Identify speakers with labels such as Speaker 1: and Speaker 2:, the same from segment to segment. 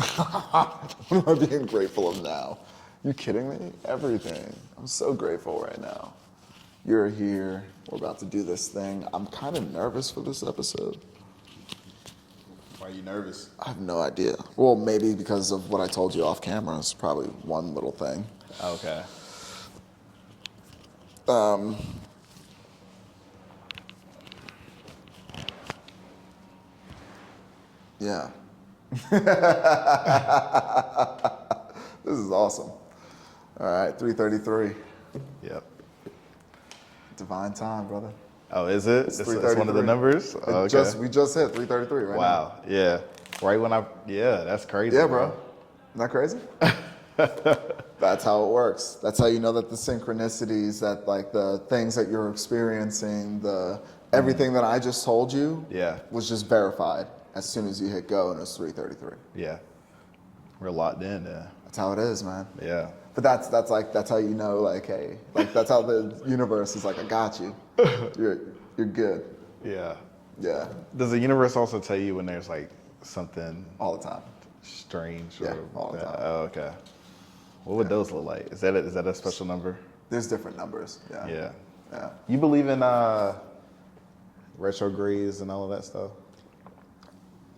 Speaker 1: What am I being grateful of now? You kidding me? Everything. I'm so grateful right now. You're here. We're about to do this thing. I'm kind of nervous for this episode.
Speaker 2: Why are you nervous?
Speaker 1: I have no idea. Well, maybe because of what I told you off camera. It's probably one little thing.
Speaker 2: Okay.
Speaker 1: Yeah. This is awesome. All right, 3:33.
Speaker 2: Yep.
Speaker 1: Divine time, brother.
Speaker 2: Oh, is it? It's one of the
Speaker 1: 3:33.
Speaker 2: numbers? Oh, okay.
Speaker 1: We just hit 3:33 right now.
Speaker 2: Wow. Yeah. Right when that's crazy.
Speaker 1: Yeah, bro. Isn't that crazy? That's how it works. That's how you know that the synchronicities, that like the things that you're experiencing, everything that I just told you was just verified as soon as you hit go, and it was 3:33.
Speaker 2: Yeah. We're locked in. Yeah.
Speaker 1: That's how it is, man.
Speaker 2: Yeah.
Speaker 1: But that's how you know, like, hey, like that's how the universe is like, I got you. You're good.
Speaker 2: Yeah.
Speaker 1: Yeah.
Speaker 2: Does the universe also tell you when there's like something
Speaker 1: All the time.
Speaker 2: strange?
Speaker 1: Yeah, all the time.
Speaker 2: Oh, okay. What would those look like? Is that a special number?
Speaker 1: There's different numbers. Yeah.
Speaker 2: Yeah.
Speaker 1: Yeah.
Speaker 2: You believe in retrogrades and all of that stuff?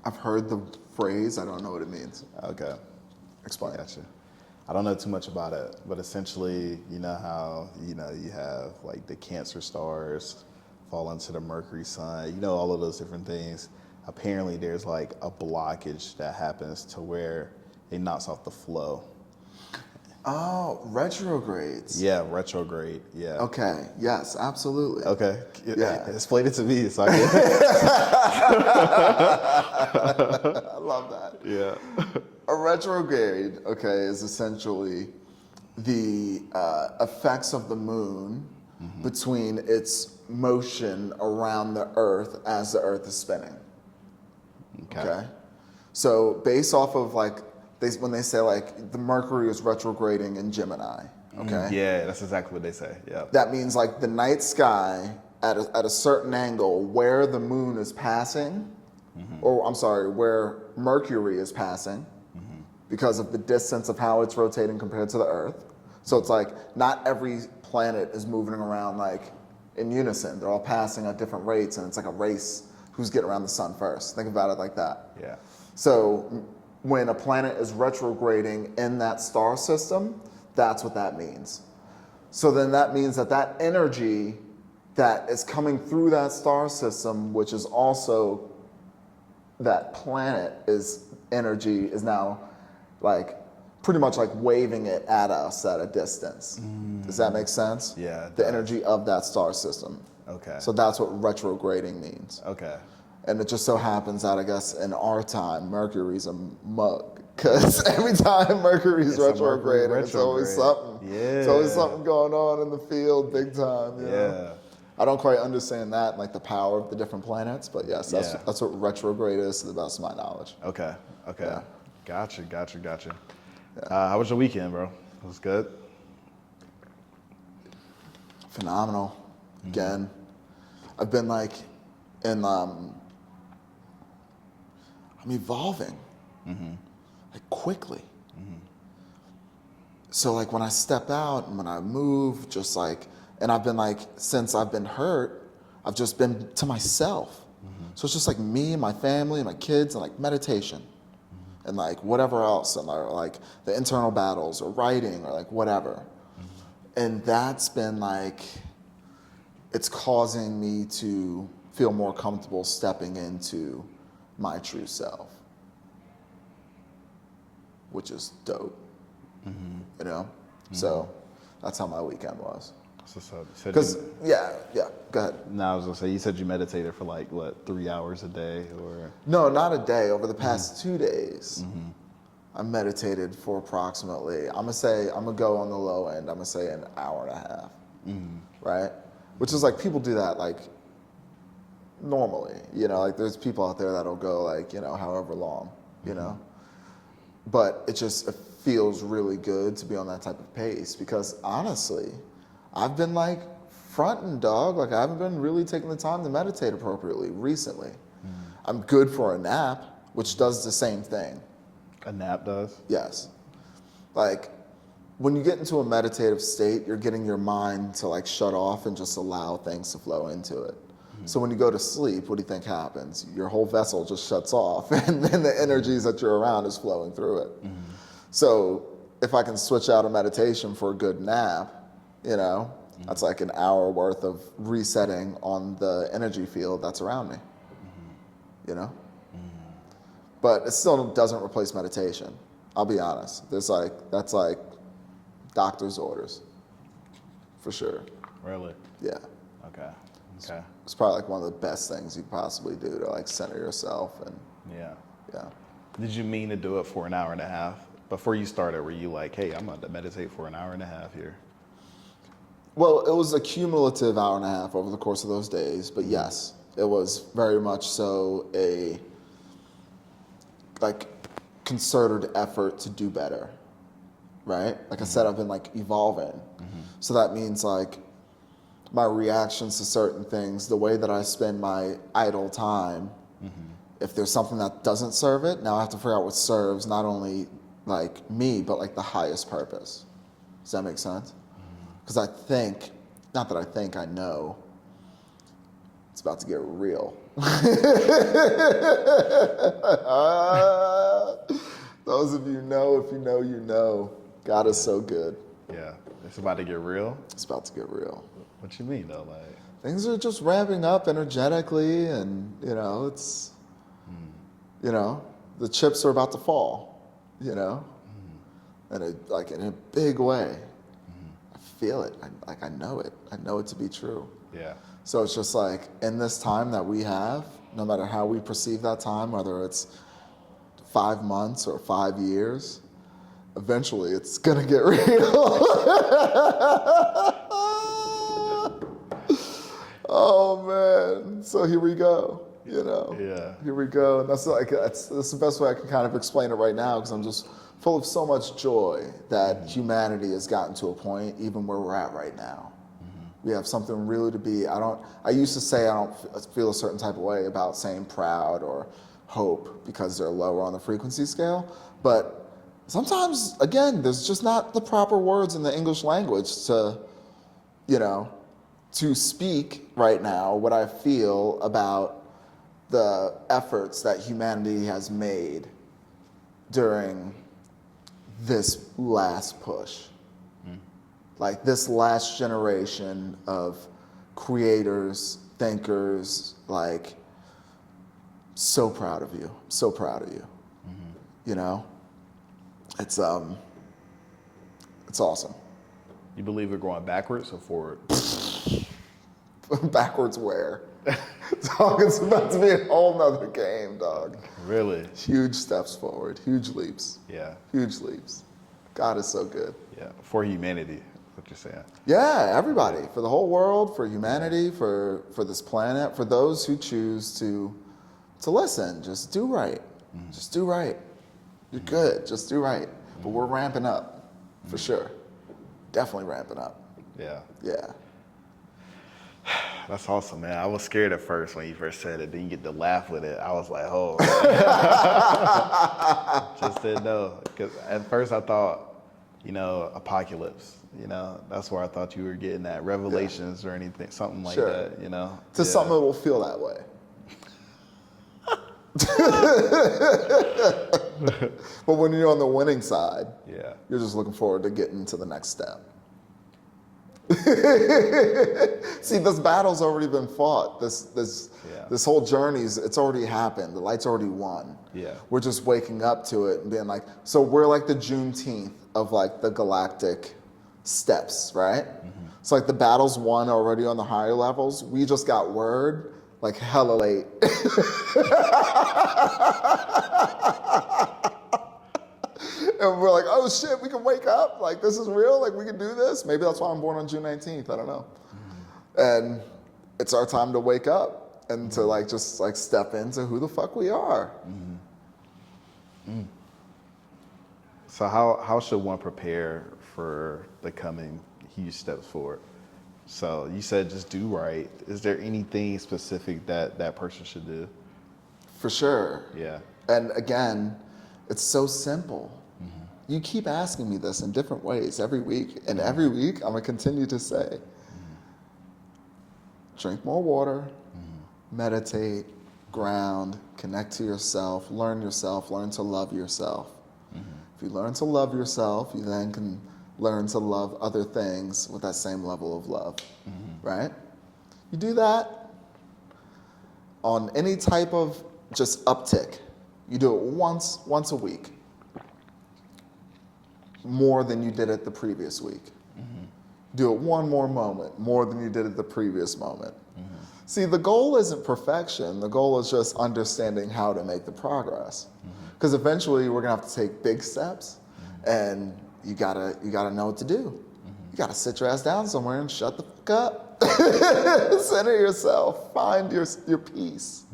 Speaker 1: I've heard the phrase. I don't know what it means.
Speaker 2: Okay.
Speaker 1: Explain.
Speaker 2: Gotcha. I don't know too much about it, but essentially, you know how, you have like the Cancer stars fall into the Mercury sun, all of those different things. Apparently there's like a blockage that happens to where it knocks off the flow.
Speaker 1: Oh, retrogrades.
Speaker 2: Yeah, retrograde. Yeah.
Speaker 1: Okay. Yes, absolutely.
Speaker 2: Okay.
Speaker 1: Yeah.
Speaker 2: Explain it to me so I can.
Speaker 1: I love that.
Speaker 2: Yeah.
Speaker 1: A retrograde, okay, is essentially the effects of the moon between its motion around the Earth as the Earth is spinning. Okay. So based off of like when they say like the Mercury is retrograding in Gemini. Okay.
Speaker 2: Yeah, that's exactly what they say. Yeah.
Speaker 1: That means like the night sky at a certain angle where the moon is passing, or I'm sorry, where Mercury is passing, because of the distance of how it's rotating compared to the Earth. So it's like not every planet is moving around like in unison. They're all passing at different rates, and it's like a race who's getting around the sun first. Think about it like that.
Speaker 2: Yeah.
Speaker 1: So when a planet is retrograding in that star system, that's what that means. So then that means that energy that is coming through that star system, which is also that planet energy is now like pretty much like waving it at us at a distance. Does that make sense?
Speaker 2: Yeah.
Speaker 1: The energy of that star system.
Speaker 2: Okay.
Speaker 1: So that's what retrograding means.
Speaker 2: Okay.
Speaker 1: And it just so happens that I guess in our time, Mercury's a mug. Because every time Mercury's retrograding, it's always something.
Speaker 2: Yeah.
Speaker 1: It's always something going on in the field, big time. You know? I don't quite understand that, like the power of the different planets, but yes, that's what retrograde is to the best of my knowledge.
Speaker 2: Okay.
Speaker 1: Yeah.
Speaker 2: Gotcha. Yeah. How was your weekend, bro? It was good?
Speaker 1: Phenomenal. Again, I've been like I'm evolving like quickly. So like when I step out and when I move, just like, and I've been like, since I've been hurt, I've just been to myself. So it's just like me and my family and my kids and like meditation and like whatever else, and like the internal battles or writing or like whatever. And that's been like, it's causing me to feel more comfortable stepping into my true self, which is dope, you know? So that's how my weekend was. Because, go ahead.
Speaker 2: No, I was gonna say, you said you meditated for like, what, 3 hours a day or?
Speaker 1: No, not a day. Over the past 2 days, I meditated for approximately, I'm gonna go on the low end, I'm gonna say an hour and a half, right? Which is like, people do that like normally, like there's people out there that'll go like, however long, but it feels really good to be on that type of pace because honestly, I've been like fronting, dog. Like I haven't been really taking the time to meditate appropriately recently. I'm good for a nap, which does the same thing.
Speaker 2: A nap does?
Speaker 1: Yes. Like, when you get into a meditative state, you're getting your mind to like shut off and just allow things to flow into it. So when you go to sleep, what do you think happens? Your whole vessel just shuts off, and then the energies that you're around is flowing through it. So if I can switch out a meditation for a good nap, you know, that's like an hour worth of resetting on the energy field that's around me, you know? But it still doesn't replace meditation. I'll be honest. That's like doctor's orders, for sure.
Speaker 2: Really?
Speaker 1: Yeah.
Speaker 2: Okay.
Speaker 1: It's probably like one of the best things you could possibly do to like center yourself and
Speaker 2: Yeah.
Speaker 1: yeah.
Speaker 2: Did you mean to do it for an hour and a half? Before you started, were you like, hey, I'm going to meditate for an hour and a half here?
Speaker 1: Well, it was a cumulative hour and a half over the course of those days, but yes, it was very much so a like concerted effort to do better, right? Like I said, I've been like evolving. So that means like my reactions to certain things, the way that I spend my idle time, if there's something that doesn't serve it, now I have to figure out what serves not only like me, but like the highest purpose. Does that make sense? Because I think, not that I think, I know, it's about to get real. Those of you know, if you know, you know. God is so good.
Speaker 2: Yeah. It's about to get real?
Speaker 1: It's about to get real.
Speaker 2: What you mean, though? Like,
Speaker 1: Things are just ramping up energetically, and, you know, it's, you know, the chips are about to fall, you know, and it, like in a big way. I feel it. I know it. I know it to be true.
Speaker 2: yeah.
Speaker 1: So it's just like in this time that we have, no matter how we perceive that time, whether it's 5 months or 5 years, eventually it's gonna get real. Oh man! So here we go. You know.
Speaker 2: Yeah.
Speaker 1: Here we go. And that's the best way I can kind of explain it right now, because I'm just full of so much joy that humanity has gotten to a point, even where we're at right now. We have something really to be. I used to say I don't feel a certain type of way about saying proud or hope because they're lower on the frequency scale. But sometimes, again, there's just not the proper words in the English language to, you know, to speak right now what I feel about the efforts that humanity has made during this last push. Like this last generation of creators, thinkers, like, so proud of you, so proud of you. You know, it's awesome.
Speaker 2: You believe we're going backwards or forward?
Speaker 1: Backwards where? Dog, it's about to be a whole nother game, dog.
Speaker 2: Really?
Speaker 1: Huge steps forward, huge leaps.
Speaker 2: Yeah.
Speaker 1: Huge leaps. God is so good.
Speaker 2: Yeah. For humanity, is what you're saying.
Speaker 1: Yeah, everybody, for the whole world, for humanity, for this planet, for those who choose to listen. Just do right. Just do right. You're good. Just do right. But we're ramping up, for sure. Definitely ramping up.
Speaker 2: Yeah.
Speaker 1: Yeah.
Speaker 2: That's awesome, man. I was scared at first when you first said it. Then you get to laugh with it. I was like, oh. Just didn't know. Because at first I thought, you know, apocalypse. You know, that's where I thought you were getting at. Revelations or anything, something like that, you know?
Speaker 1: To something that will feel that way. But when you're on the winning side,
Speaker 2: Yeah.
Speaker 1: you're just looking forward to getting to the next step. See, this battle's already been fought. This whole journey's, it's already happened. The light's already won.
Speaker 2: Yeah.
Speaker 1: We're just waking up to it and being like, so we're like the Juneteenth of like the galactic steps, right? So like the battle's won already on the higher levels. We just got word like hella late. And we're like, oh shit, we can wake up. Like, this is real. Like, we can do this. Maybe that's why I'm born on June 19th. I don't know. And it's our time to wake up and to like just like step into who the fuck we are.
Speaker 2: So how should one prepare for the coming huge steps forward? So you said just do right. Is there anything specific that person should do?
Speaker 1: For sure.
Speaker 2: Yeah.
Speaker 1: And again, It's so simple. You keep asking me this in different ways every week, and every week I'm gonna continue to say, drink more water, meditate, ground, connect to yourself, learn to love yourself. If you learn to love yourself, you then can learn to love other things with that same level of love, right? You do that on any type of just uptick. You do it once a week, more than you did it the previous week. Do it one more moment, more than you did it the previous moment. See, the goal isn't perfection. The goal is just understanding how to make the progress. Because eventually we're gonna have to take big steps, and you gotta know what to do. You gotta sit your ass down somewhere and shut the fuck up. Center yourself, find your peace,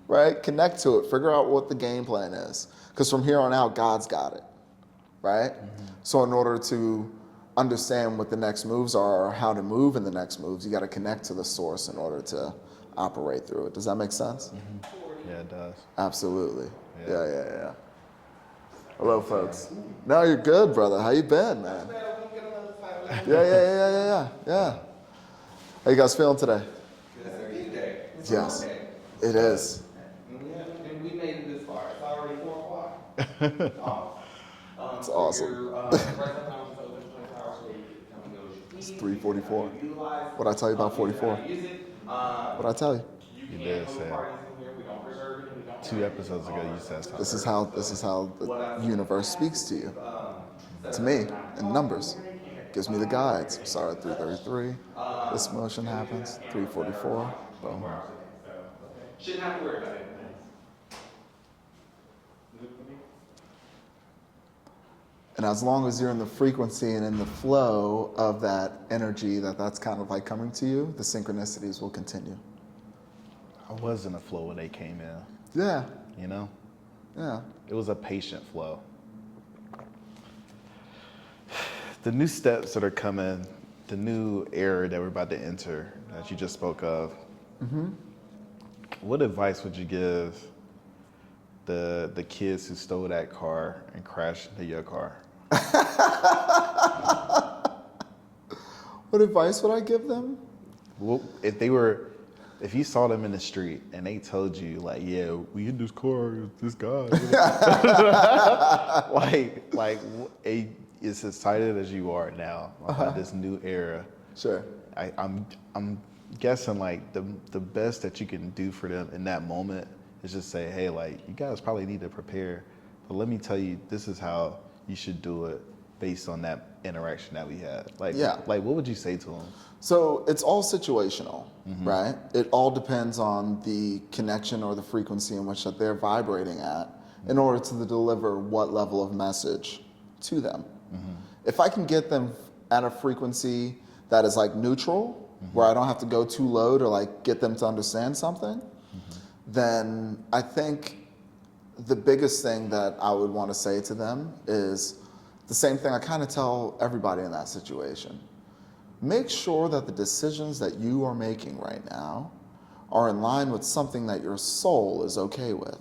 Speaker 1: right? Connect to it, figure out what the game plan is. Because from here on out, God's got it, right? So in order to understand what the next moves are or how to move in the next moves, you gotta connect to the source in order to operate through it. Does that make sense?
Speaker 2: Yeah, it does.
Speaker 1: Absolutely. Yeah. Hello, folks. No, you're good, brother. How you been, man? Yeah. How you guys feeling today? Yes, it is.
Speaker 3: And we made it this far. It's already 4 o'clock.
Speaker 1: It's awesome.
Speaker 3: Your restaurant time is open 24 hours a week.
Speaker 1: It's 3:44. What'd I tell you about 44? What'd I tell you?
Speaker 2: You did say it. 2 episodes ago you said something.
Speaker 1: This is how the universe speaks to you. To me, in numbers. Gives me the guides. Start at 3:33. This motion happens. 3:44. Boom.
Speaker 3: Shouldn't have to worry about it.
Speaker 1: And as long as you're in the frequency and in the flow of that energy that's kind of like coming to you, the synchronicities will continue.
Speaker 2: I was in a flow when they came in.
Speaker 1: Yeah.
Speaker 2: You know?
Speaker 1: Yeah.
Speaker 2: It was a patient flow. The new steps that are coming, the new era that we're about to enter, that you just spoke of, what advice would you give the kids who stole that car and crashed into your car?
Speaker 1: What advice would I give them?
Speaker 2: Well, if you saw them in the street and they told you, like, yeah, we in this car, this guy. like, as excited as you are now about this new era.
Speaker 1: Sure.
Speaker 2: I'm guessing like the best that you can do for them in that moment is just say, hey, like, you guys probably need to prepare, but let me tell you, this is how you should do it based on that interaction that we had. Like, what would you say to them?
Speaker 1: So it's all situational, right? It all depends on the connection or the frequency in which that they're vibrating at in order to deliver what level of message to them. If I can get them at a frequency that is like neutral, where I don't have to go too low to like get them to understand something, then I think the biggest thing that I would want to say to them is the same thing I kind of tell everybody in that situation. Make sure that the decisions that you are making right now are in line with something that your soul is okay with.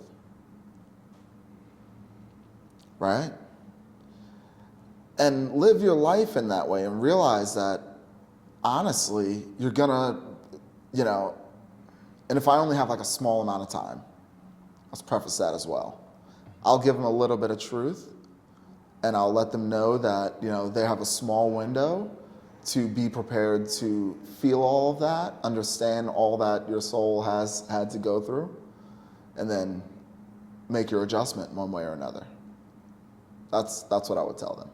Speaker 1: Right? And live your life in that way and realize that, honestly, you're gonna, and if I only have like a small amount of time, let's preface that as well. I'll give them a little bit of truth, and I'll let them know that, they have a small window to be prepared to feel all of that, understand all that your soul has had to go through, and then make your adjustment one way or another. That's what I would tell them.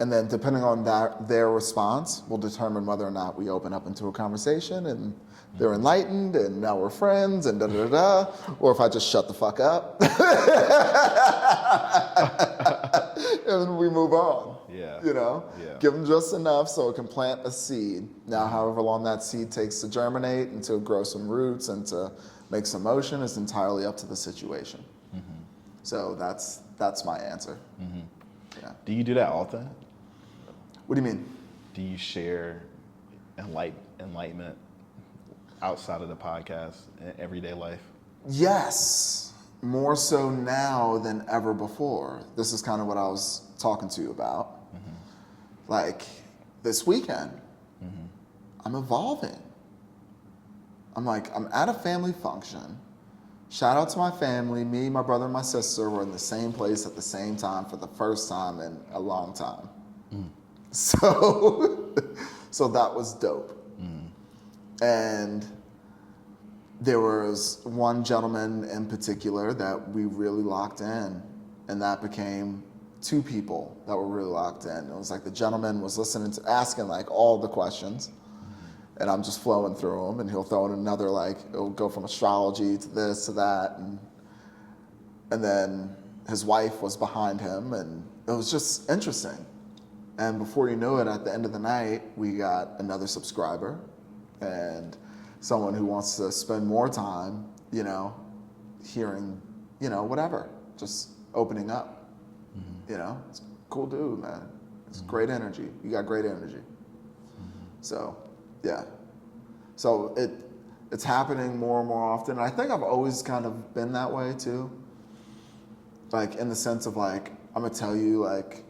Speaker 1: And then depending on their response will determine whether or not we open up into a conversation and they're enlightened and now we're friends and da-da-da-da, or if I just shut the fuck up and we move on.
Speaker 2: Yeah.
Speaker 1: Give them just enough so it can plant a seed. Now, however long that seed takes to germinate and to grow some roots and to make some motion is entirely up to the situation. So that's my answer. Yeah.
Speaker 2: Do you do that often?
Speaker 1: What do you mean?
Speaker 2: Do you share enlightenment outside of the podcast in everyday life?
Speaker 1: Yes. more so now than ever before. This is kind of what I was talking to you about. Like this weekend, I'm evolving. I'm at a family function. Shout out to my family. Me, my brother, and my sister were in the same place at the same time for the first time in a long time. So, so that was dope. And there was one gentleman in particular that we really locked in, and that became two people that were really locked in. It was like the gentleman was listening to, asking like all the questions, and I'm just flowing through them, and he'll throw in another, like, it'll go from astrology to this to that, and then his wife was behind him, and it was just interesting. And before you know it, at the end of the night, we got another subscriber and someone who wants to spend more time, hearing, whatever, just opening up. It's a cool dude, man. It's great energy. You got great energy. So, yeah. So it's happening more and more often. And I think I've always kind of been that way too. Like in the sense of like, I'm gonna tell you like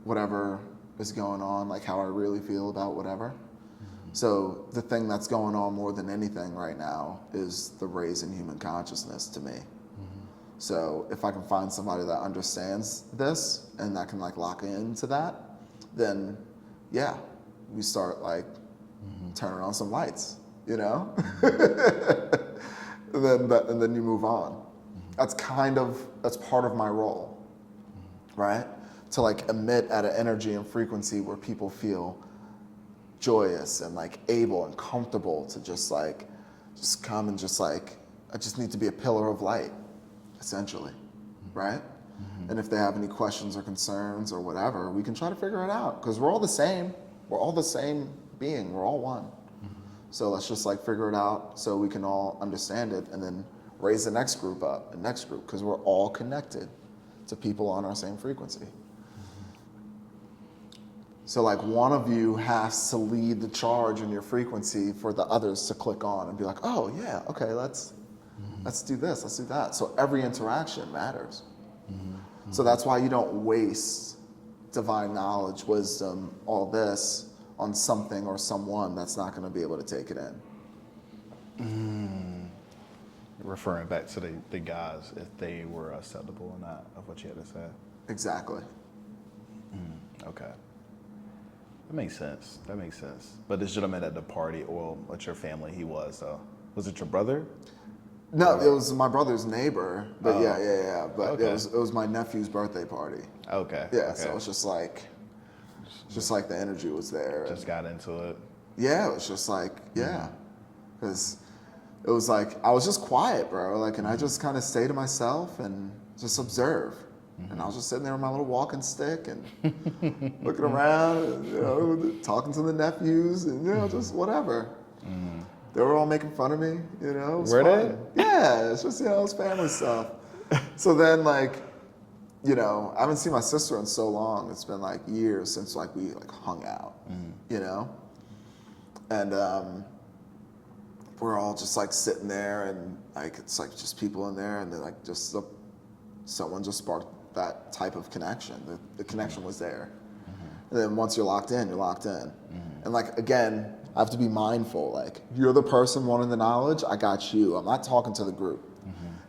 Speaker 1: whatever is going on, like how I really feel about whatever. So the thing that's going on more than anything right now is the raise in human consciousness to me. So if I can find somebody that understands this and that can like lock into that, then yeah, we start like turning on some lights, and then you move on. That's part of my role, right? To like emit at an energy and frequency where people feel joyous and like able and comfortable to just come and just like, I just need to be a pillar of light, essentially, right? And if they have any questions or concerns or whatever, we can try to figure it out because we're all the same. We're all the same being. We're all one. So let's just like figure it out so we can all understand it and then raise the next group up, the next group, because we're all connected to people on our same frequency. So like one of you has to lead the charge in your frequency for the others to click on and be like, oh yeah, okay, let's do this, let's do that. So every interaction matters. So that's why you don't waste divine knowledge, wisdom, all this on something or someone that's not going to be able to take it in.
Speaker 2: Referring back to the guys, if they were acceptable or not of what you had to say.
Speaker 1: Exactly.
Speaker 2: Okay. That makes sense. But this gentleman at the party, or at your family, he was, though. Was it your brother?
Speaker 1: No, it was my brother's neighbor, but yeah. But
Speaker 2: Okay.
Speaker 1: it was my nephew's birthday party.
Speaker 2: Okay.
Speaker 1: Yeah,
Speaker 2: okay.
Speaker 1: so it's just like the energy was there.
Speaker 2: Just got into it.
Speaker 1: Yeah, it was just like, yeah. Because it was like, I was just quiet, bro. Like, and I just kind of stayed to myself and just observe. And I was just sitting there with my little walking stick and looking around and, talking to the nephews and, just whatever. They were all making fun of me, It was
Speaker 2: Were
Speaker 1: fun. Yeah, it's just, it's family stuff. So then, like, I haven't seen my sister in so long. It's been like years since like we like hung out, and we're all just like sitting there and like it's like just people in there and they're like just someone just sparked that type of connection. The connection was there, and then once you're locked in, you're locked in. And like again, I have to be mindful. Like you're the person wanting the knowledge. I got you. I'm not talking to the group.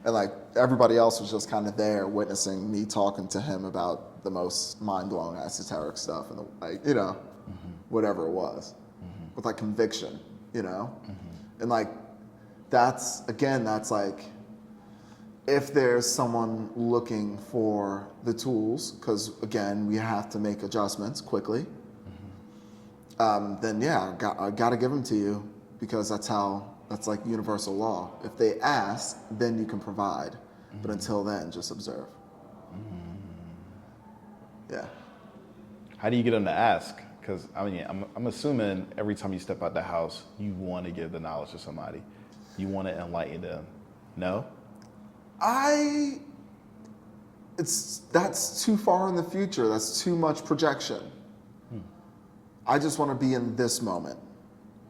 Speaker 1: And like everybody else was just kind of there witnessing me talking to him about the most mind-blowing esoteric stuff and whatever it was with like conviction, and like that's like if there's someone looking for the tools, because again we have to make adjustments quickly, then yeah, I gotta give them to you because that's like universal law. If they ask, then you can provide. But until then, just observe. Yeah.
Speaker 2: How do you get them to ask? Because I'm assuming every time you step out the house, you want to give the knowledge to somebody. You want to enlighten them. No?
Speaker 1: That's too far in the future. That's too much projection. I just want to be in this moment,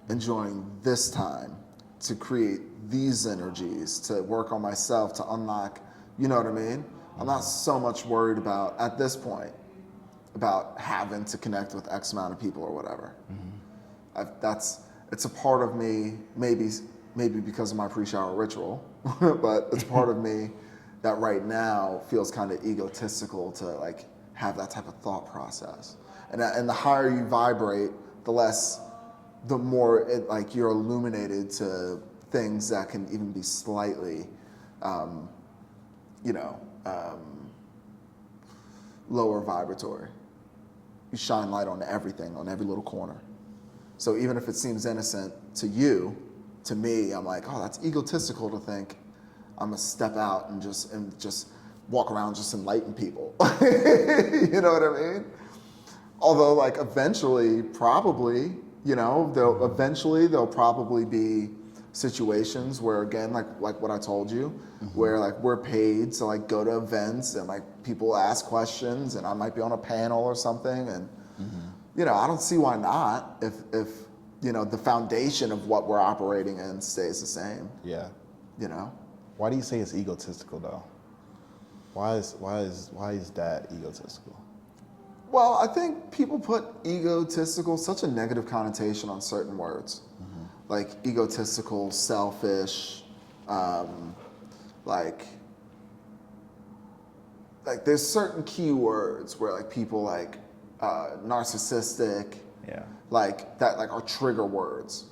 Speaker 1: enjoying this time, to create these energies, to work on myself, to unlock You know what I mean? I'm not so much worried about, at this point, about having to connect with X amount of people or whatever. It's a part of me, maybe because of my pre-shower ritual, but it's part of me that right now feels kind of egotistical to like have that type of thought process. And the higher you vibrate, the more like you're illuminated to things that can even be slightly, lower vibratory. You shine light on everything, on every little corner. So even if it seems innocent to you, to me, I'm like, oh, that's egotistical to think I'm gonna step out and just walk around, just enlighten people. You know what I mean? Although, like, eventually, probably, there'll probably be situations where, again, like what I told you, where like we're paid to like go to events and like people ask questions and I might be on a panel or something, and I don't see why not if the foundation of what we're operating in stays the same.
Speaker 2: Yeah.
Speaker 1: Why
Speaker 2: do you say it's egotistical though? Why is that egotistical?
Speaker 1: Well, I think people put egotistical such a negative connotation on certain words. Like egotistical, selfish, like there's certain key words where like people like narcissistic, like that like are trigger words.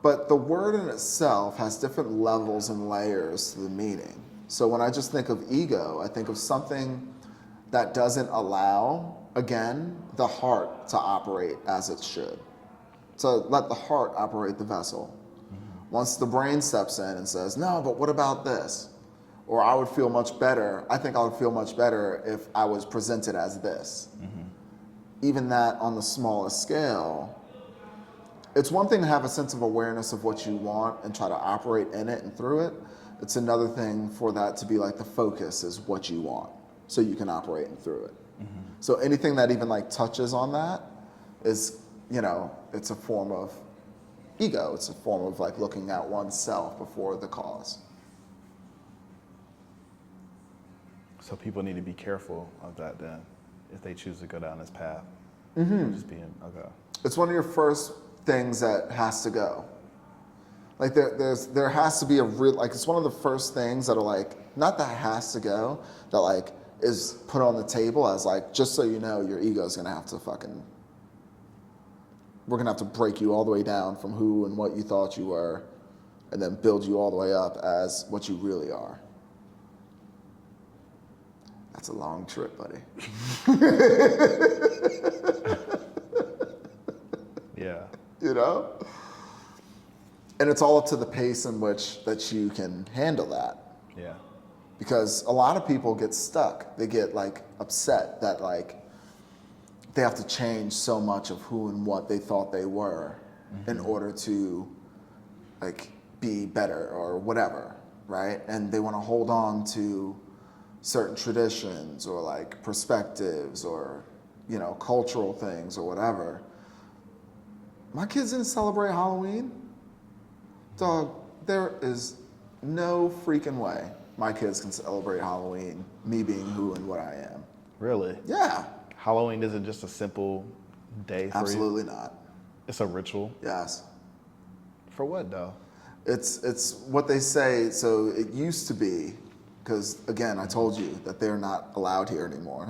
Speaker 1: But the word in itself has different levels and layers to the meaning. So when I just think of ego, I think of something that doesn't allow, again, the heart to operate as it should. So let the heart operate the vessel. Once the brain steps in and says, no, but what about this? Or I would feel much better. I think I would feel much better if I was presented as this. Even that on the smallest scale, it's one thing to have a sense of awareness of what you want and try to operate in it and through it. It's another thing for that to be like the focus is what you want so you can operate and through it. So anything that even like touches on that is, it's a form of ego. It's a form of like looking at oneself before the cause.
Speaker 2: So people need to be careful of that then, if they choose to go down this path. Just being, okay.
Speaker 1: It's one of your first things that has to go. Like there has to be a real, like it's one of the first things that are like, not that has to go, that like is put on the table as like, just so you know, your ego's gonna have to we're gonna have to break you all the way down from who and what you thought you were, and then build you all the way up as what you really are. That's a long trip, buddy.
Speaker 2: Yeah.
Speaker 1: And it's all up to the pace in which that you can handle that.
Speaker 2: Yeah.
Speaker 1: Because a lot of people get stuck. They get like upset that like they have to change so much of who and what they thought they were in order to like be better or whatever, right? And they want to hold on to certain traditions or like perspectives or, cultural things or whatever. My kids didn't celebrate Halloween. Dog, there is no freaking way my kids can celebrate Halloween, me being who and what I am.
Speaker 2: Really?
Speaker 1: Yeah.
Speaker 2: Halloween isn't just a simple day for you?
Speaker 1: Absolutely not.
Speaker 2: It's a ritual?
Speaker 1: Yes.
Speaker 2: For what though?
Speaker 1: It's what they say, so it used to be, because again, I told you that they're not allowed here anymore.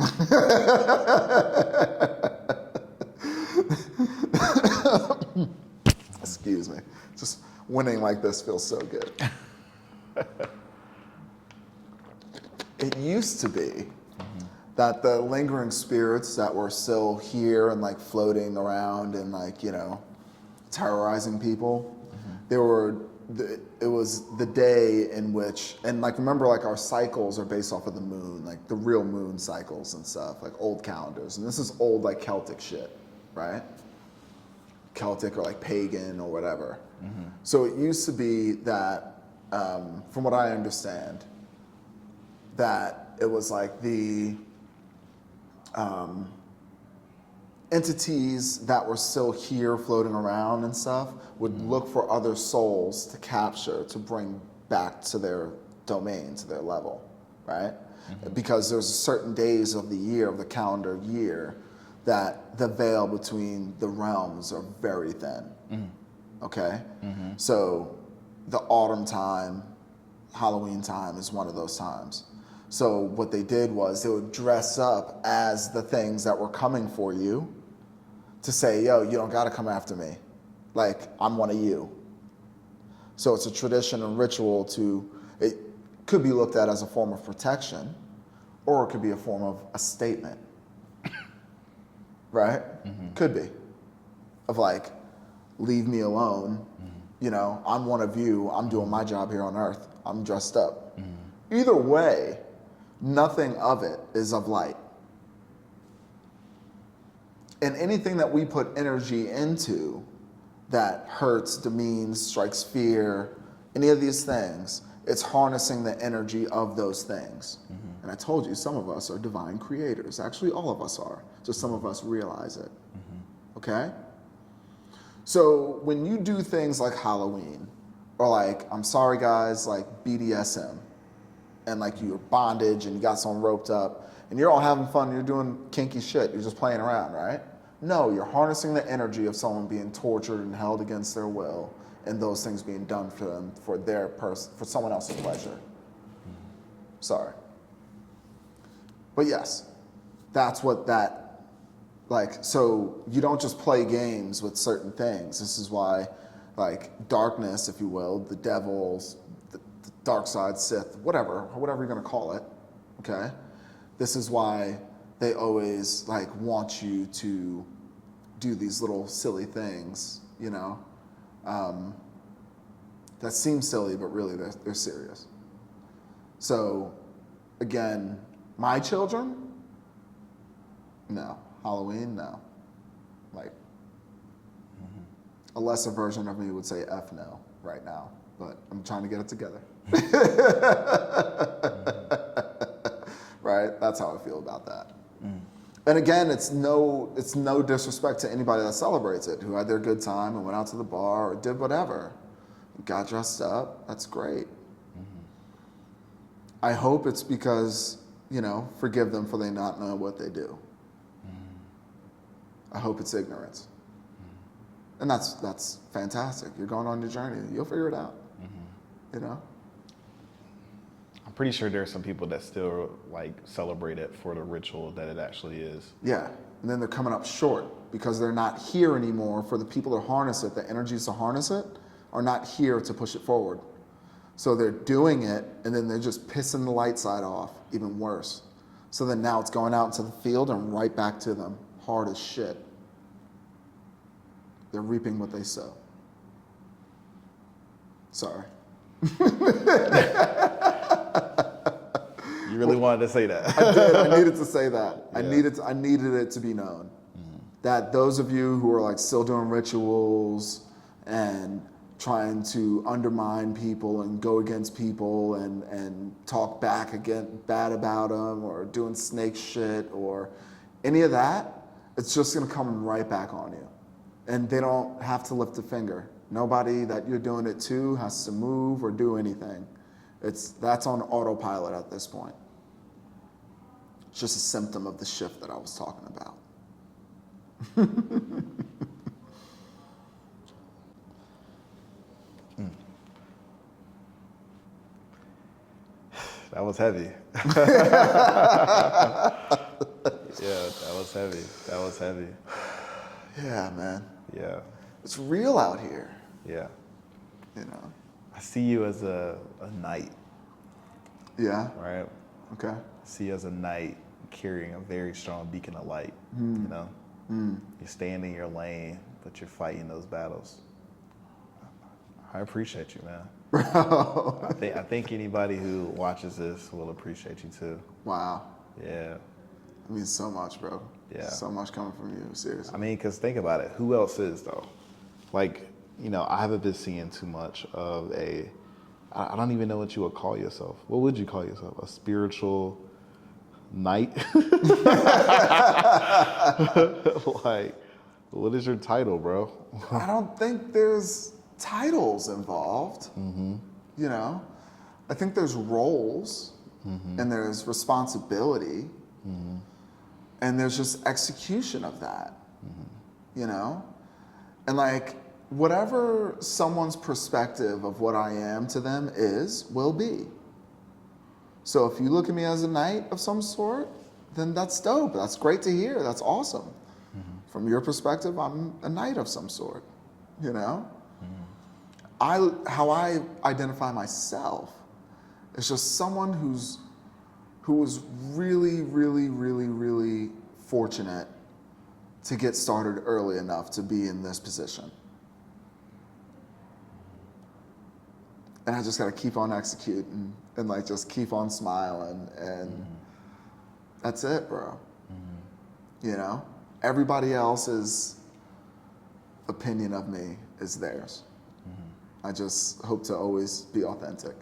Speaker 1: Excuse me. Just winning like this feels so good. It used to be that the lingering spirits that were still here and like floating around and like, terrorizing people, it was the day in which, and like remember like our cycles are based off of the moon, like the real moon cycles and stuff, like old calendars. And this is old like Celtic shit, right? Celtic or like pagan or whatever. So it used to be that, from what I understand, that it was like the entities that were still here floating around and stuff would look for other souls to capture, to bring back to their domain, to their level, right? Because there's certain days of the year, of the calendar year, that the veil between the realms are very thin. Okay? So the autumn time, Halloween time is one of those times. So what they did was they would dress up as the things that were coming for you to say, yo, you don't gotta come after me. Like, I'm one of you. So it's a tradition and ritual it could be looked at as a form of protection, or it could be a form of a statement. Right? Could be. Of like, leave me alone. You know, I'm one of you. I'm doing my job here on earth. I'm dressed up. Either way, nothing of it is of light. And anything that we put energy into that hurts, demeans, strikes fear, any of these things, it's harnessing the energy of those things. And I told you, some of us are divine creators. Actually, all of us are. Just some of us realize it. Okay? So when you do things like Halloween, or like, I'm sorry guys, like BDSM, and like you're bondage and you got someone roped up, and you're all having fun, you're doing kinky shit, you're just playing around, right? No, you're harnessing the energy of someone being tortured and held against their will, and those things being done for them for someone else's pleasure. Sorry. But yes, that's what that, like, so you don't just play games with certain things. This is why, like, darkness, if you will, the devils, the dark side, Sith, whatever you're gonna call it, okay? This is why they always, like, want you to do these little silly things, you know, that seem silly, but really they're serious. So, again, my children, no. Halloween, no. Like, a lesser version of me would say F no right now, but I'm trying to get it together. Right? That's how I feel about that. And again, it's no disrespect to anybody that celebrates it, who had their good time and went out to the bar or did whatever. Got dressed up, that's great. I hope it's because, you know, forgive them for they not know what they do. I hope it's ignorance. And that's fantastic. You're going on your journey. You'll figure it out. You know?
Speaker 2: I'm pretty sure there's some people that still like celebrate it for the ritual that it actually is.
Speaker 1: Yeah. And then they're coming up short because they're not here anymore for the people to harness it. The energies to harness it are not here to push it forward. So they're doing it and then they're just pissing the light side off, even worse. So then now it's going out into the field and right back to them, hard as shit. They're reaping what they sow. Sorry.
Speaker 2: You really wanted to say that.
Speaker 1: I did. I needed to say that.
Speaker 2: Yeah.
Speaker 1: I needed it to be known that those of you who are like still doing rituals and trying to undermine people and go against people and talk back again bad about them or doing snake shit or any of that, it's just gonna come right back on you. And they don't have to lift a finger. Nobody that you're doing it to has to move or do anything. That's on autopilot at this point. It's just a symptom of the shift that I was talking about.
Speaker 2: That was heavy. Yeah, that was heavy. That was heavy.
Speaker 1: Yeah, man.
Speaker 2: Yeah.
Speaker 1: It's real out here,
Speaker 2: Yeah.
Speaker 1: you know.
Speaker 2: I see you as a knight,
Speaker 1: Yeah,
Speaker 2: right?
Speaker 1: okay.
Speaker 2: I see you as a knight carrying a very strong beacon of light, you know? You stand in your lane, but you're fighting those battles. I appreciate you, man.
Speaker 1: Bro.
Speaker 2: I think anybody who watches this will appreciate you too.
Speaker 1: Wow.
Speaker 2: Yeah.
Speaker 1: It means so much, bro.
Speaker 2: Yeah.
Speaker 1: So much coming from you, seriously.
Speaker 2: I mean, because think about it. Who else is, though? Like, you know, I haven't been seeing too much of I don't even know what you would call yourself. What would you call yourself? A spiritual knight? Like, what is your title, bro?
Speaker 1: I don't think there's titles involved. You know, I think there's roles. and there's responsibility, and there's just execution of that, you know? And like, whatever someone's perspective of what I am to them will be. So if you look at me as a knight of some sort, then that's dope. That's great to hear. That's awesome. From your perspective, I'm a knight of some sort, you know? How I identify myself is just someone who was really, really, really, really fortunate to get started early enough to be in this position. And I just gotta keep on executing and like just keep on smiling, and that's it, bro. You know? Everybody else's opinion of me is theirs. I just hope to always be authentic.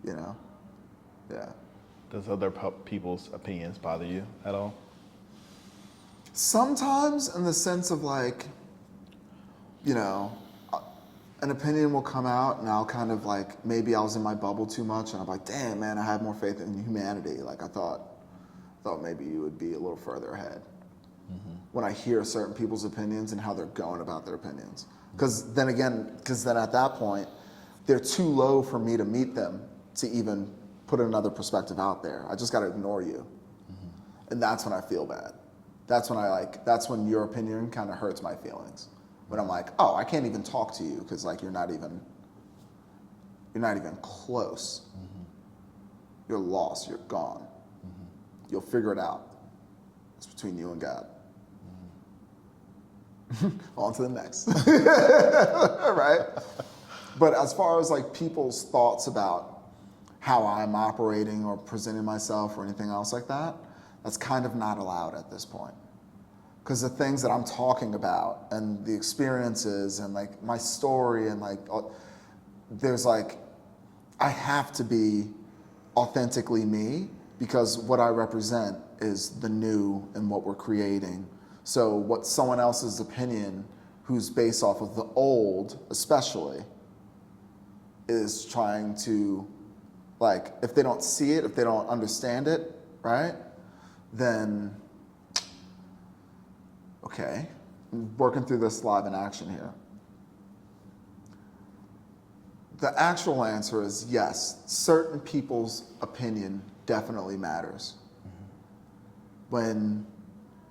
Speaker 1: You know? Yeah.
Speaker 2: Does other people's opinions bother you at all?
Speaker 1: Sometimes, in the sense of like, you know, an opinion will come out and I'll kind of like, maybe I was in my bubble too much and I'm like, damn man, I had more faith in humanity. Like I thought maybe you would be a little further ahead. When I hear certain people's opinions and how they're going about their opinions. Because then at that point, they're too low for me to meet them to even put another perspective out there. I just gotta ignore you. And that's when I feel bad. That's when your opinion kind of hurts my feelings. When I'm like, oh, I can't even talk to you because like you're not even close. You're lost, you're gone. You'll figure it out. It's between you and God. On to the next. Right? But as far as like people's thoughts about how I'm operating or presenting myself or anything else like that, that's kind of not allowed at this point. Because the things that I'm talking about and the experiences and like my story and like, there's like, I have to be authentically me because what I represent is the new and what we're creating. So what someone else's opinion, who's based off of the old especially, is trying to, like, if they don't see it, if they don't understand it, right, then, okay, I'm working through this live in action here. The actual answer is yes, certain people's opinion definitely matters. When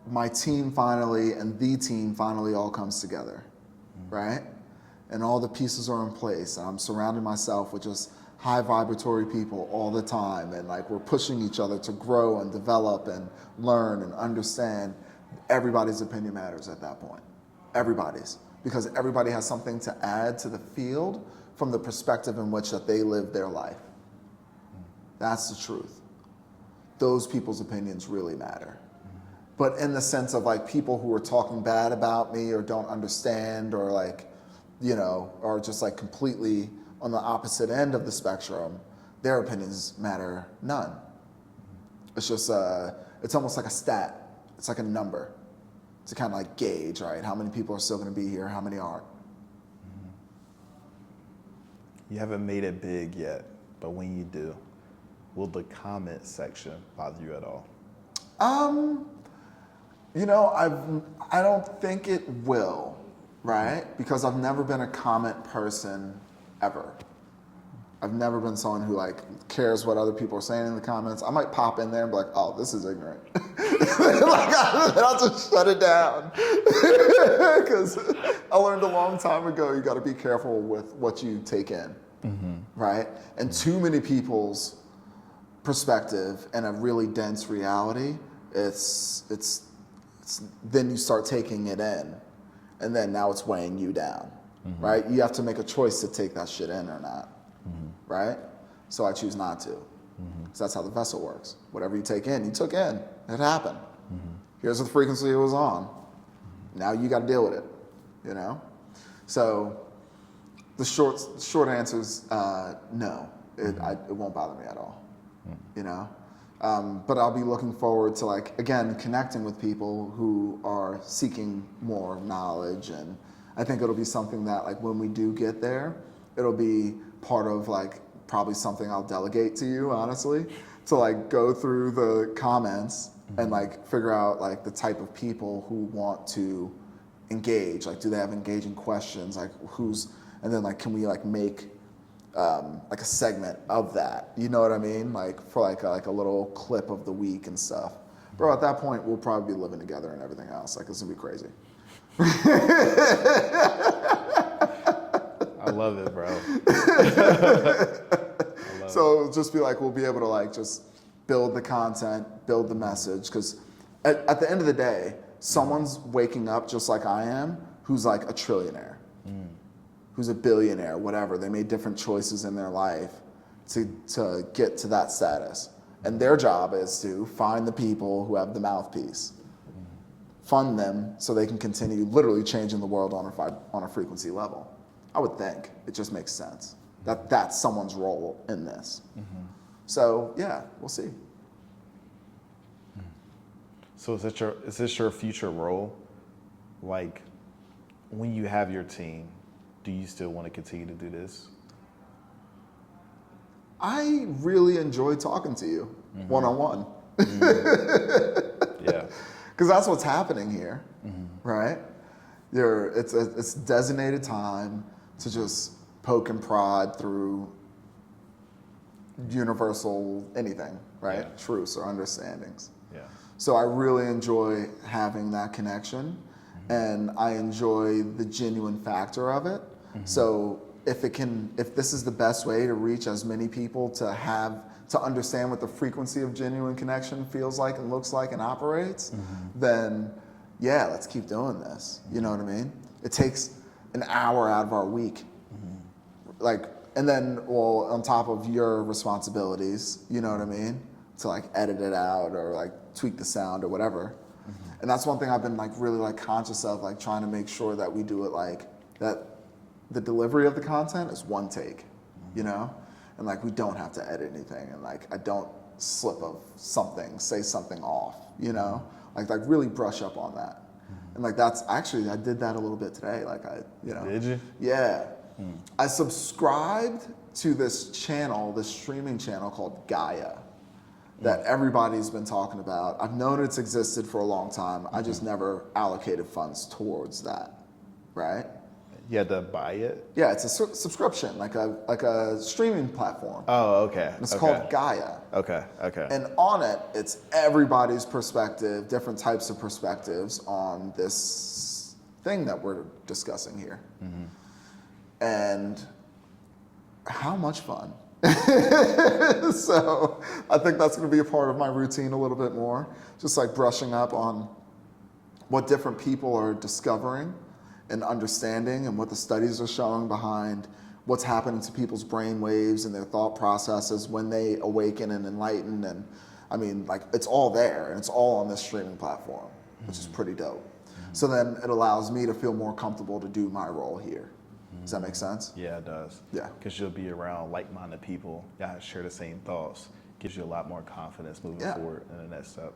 Speaker 1: my team finally and the team finally all comes together, right? And all the pieces are in place, and I'm surrounding myself with just high vibratory people all the time, and like we're pushing each other to grow and develop and learn and understand. Everybody's opinion matters at that point. Everybody's. Because everybody has something to add to the field from the perspective in which that they live their life. That's the truth. Those people's opinions really matter. But in the sense of like people who are talking bad about me or don't understand or like, you know, are just like completely on the opposite end of the spectrum, their opinions matter none. It's just, it's almost like a stat. It's like a number to kind of like gauge, right? How many people are still gonna be here, how many aren't?
Speaker 2: You haven't made it big yet, but when you do, will the comment section bother you at all?
Speaker 1: You know, I don't think it will, right? Because I've never been a comment person ever. I've never been someone who like cares what other people are saying in the comments. I might pop in there and be like, oh, this is ignorant. Like, I'll just shut it down. Because I learned a long time ago, you gotta be careful with what you take in, right? And too many people's perspective and a really dense reality, it's then you start taking it in, and then now it's weighing you down, right? You have to make a choice to take that shit in or not, right? So I choose not to, because that's how the vessel works. Whatever you take in, you took in. It happened. Here's the frequency it was on. Now you got to deal with it, you know? So the short answer is no. It won't bother me at all, you know? But I'll be looking forward to, like, again, connecting with people who are seeking more knowledge. And I think it'll be something that, like, when we do get there, it'll be part of, like, probably something I'll delegate to you, honestly, to like go through the comments and like figure out like the type of people who want to engage. Like, do they have engaging questions? Like, and then like, can we like make like a segment of that? You know what I mean? Like for like a little clip of the week and stuff. Bro, at that point, we'll probably be living together and everything else. Like, it's gonna be crazy.
Speaker 2: I love it, bro.
Speaker 1: So it'll just be like, we'll be able to like just build the content, build the message. Because at the end of the day, someone's waking up just like I am, who's like a trillionaire, who's a billionaire, whatever. They made different choices in their life to get to that status. And their job is to find the people who have the mouthpiece, fund them so they can continue literally changing the world on a frequency level. I would think it just makes sense that that's someone's role in this. So yeah, we'll see.
Speaker 2: So is this your future role? Like, when you have your team, do you still want to continue to do this?
Speaker 1: I really enjoy talking to you one-on-one.
Speaker 2: Yeah.
Speaker 1: Because that's what's happening here, right? It's designated time to just poke and prod through universal anything, right?
Speaker 2: Yeah.
Speaker 1: Truths or understandings.
Speaker 2: Yeah.
Speaker 1: So I really enjoy having that connection, and I enjoy the genuine factor of it. So if this is the best way to reach as many people to understand what the frequency of genuine connection feels like and looks like and operates, then yeah, let's keep doing this. You know what I mean? It takes an hour out of our week. Like, and then, well, on top of your responsibilities, you know what I mean? To like edit it out or like tweak the sound or whatever. And that's one thing I've been like really like conscious of, like trying to make sure that we do it like that the delivery of the content is one take, you know? And like we don't have to edit anything, and like I don't slip of something, say something off, you know? Like really brush up on that. And like that's actually, I did that a little bit today. Like
Speaker 2: Did you?
Speaker 1: Yeah. I subscribed to this channel, this streaming channel called Gaia that everybody's been talking about. I've known it's existed for a long time. I just never allocated funds towards that, right?
Speaker 2: You had to buy it?
Speaker 1: Yeah, it's a subscription, like a streaming platform.
Speaker 2: Oh, okay.
Speaker 1: And it's called Gaia.
Speaker 2: Okay.
Speaker 1: And on it, it's everybody's perspective, different types of perspectives on this thing that we're discussing here. And how much fun. So I think that's going to be a part of my routine a little bit more, just like brushing up on what different people are discovering and understanding, and what the studies are showing behind what's happening to people's brain waves and their thought processes when they awaken and enlighten. And I mean, like, it's all there, and it's all on this streaming platform, which is pretty dope. So then it allows me to feel more comfortable to do my role here. Does that make sense?
Speaker 2: Yeah, it does.
Speaker 1: Yeah.
Speaker 2: Because you'll be around like-minded people that share the same thoughts. Gives you a lot more confidence moving forward in the next step.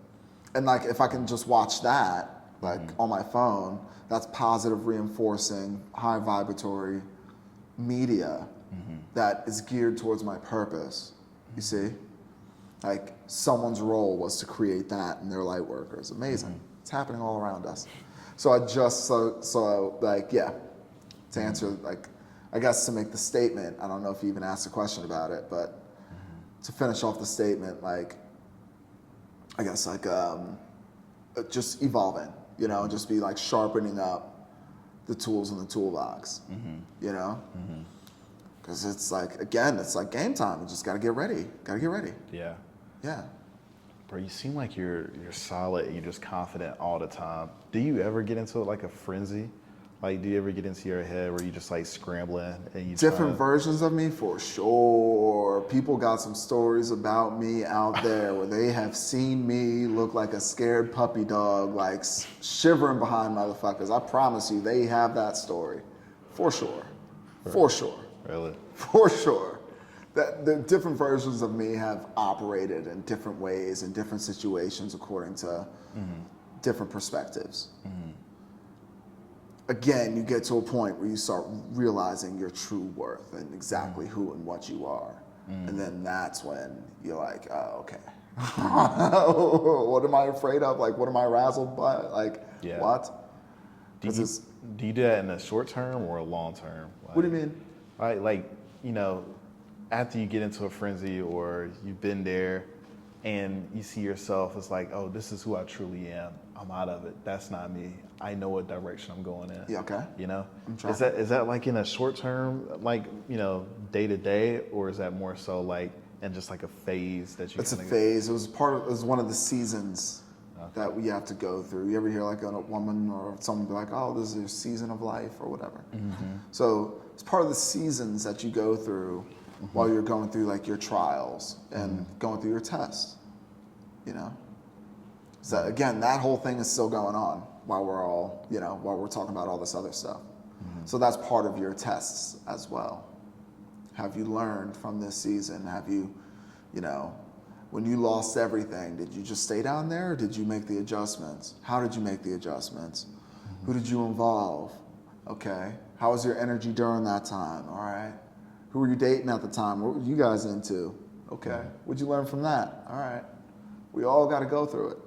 Speaker 1: And like, if I can just watch that, like on my phone, that's positive reinforcing, high vibratory media that is geared towards my purpose. You see? Like, someone's role was to create that, and they're light workers. Amazing. It's happening all around us. So I just, so like, yeah, to answer, like, I guess to make the statement, I don't know if you even asked a question about it, but to finish off the statement, like, I guess like just evolving, you know, just be like sharpening up the tools in the toolbox, you know? Because it's like, again, it's like game time. You just got to get ready. Got to get ready.
Speaker 2: Yeah.
Speaker 1: Yeah.
Speaker 2: Bro, you seem like you're solid and you're just confident all the time. Do you ever get into like a frenzy? Like, do you ever get into your head where you just like scrambling and you
Speaker 1: Different versions of me, for sure. People got some stories about me out there where they have seen me look like a scared puppy dog, like shivering behind motherfuckers. I promise you, they have that story. For sure. For sure.
Speaker 2: Really?
Speaker 1: For sure. That the different versions of me have operated in different ways in different situations according to different perspectives. Again, you get to a point where you start realizing your true worth and exactly who and what you are. And then that's when you're like, oh, okay. What am I afraid of? Like, what am I razzled by? Like,
Speaker 2: Yeah.
Speaker 1: what?
Speaker 2: Do you do that in a short term or a long term? Like,
Speaker 1: What do you mean?
Speaker 2: Like, you know, after you get into a frenzy or you've been there and you see yourself, it's like, oh, this is who I truly am. I'm out of it. That's not me. I know what direction I'm going in.
Speaker 1: Yeah, okay.
Speaker 2: You know?
Speaker 1: I'm
Speaker 2: Is that like in a short term, like, you know, day to day, or is that more so like in just like a phase that you
Speaker 1: It's a
Speaker 2: kinda
Speaker 1: phase. It was one of the seasons that we have to go through. You ever hear like a woman or someone be like, oh, this is your season of life or whatever. So it's part of the seasons that you go through while you're going through like your trials and going through your tests, you know? So again, that whole thing is still going on while we're all, you know, while we're talking about all this other stuff. So that's part of your tests as well. Have you learned from this season? Have you, you know, when you lost everything, did you just stay down there or did you make the adjustments? How did you make the adjustments? Who did you involve? Okay. How was your energy during that time? All right. Who were you dating at the time? What were you guys into? Okay. What'd you learn from that? All right. We all got to go through it.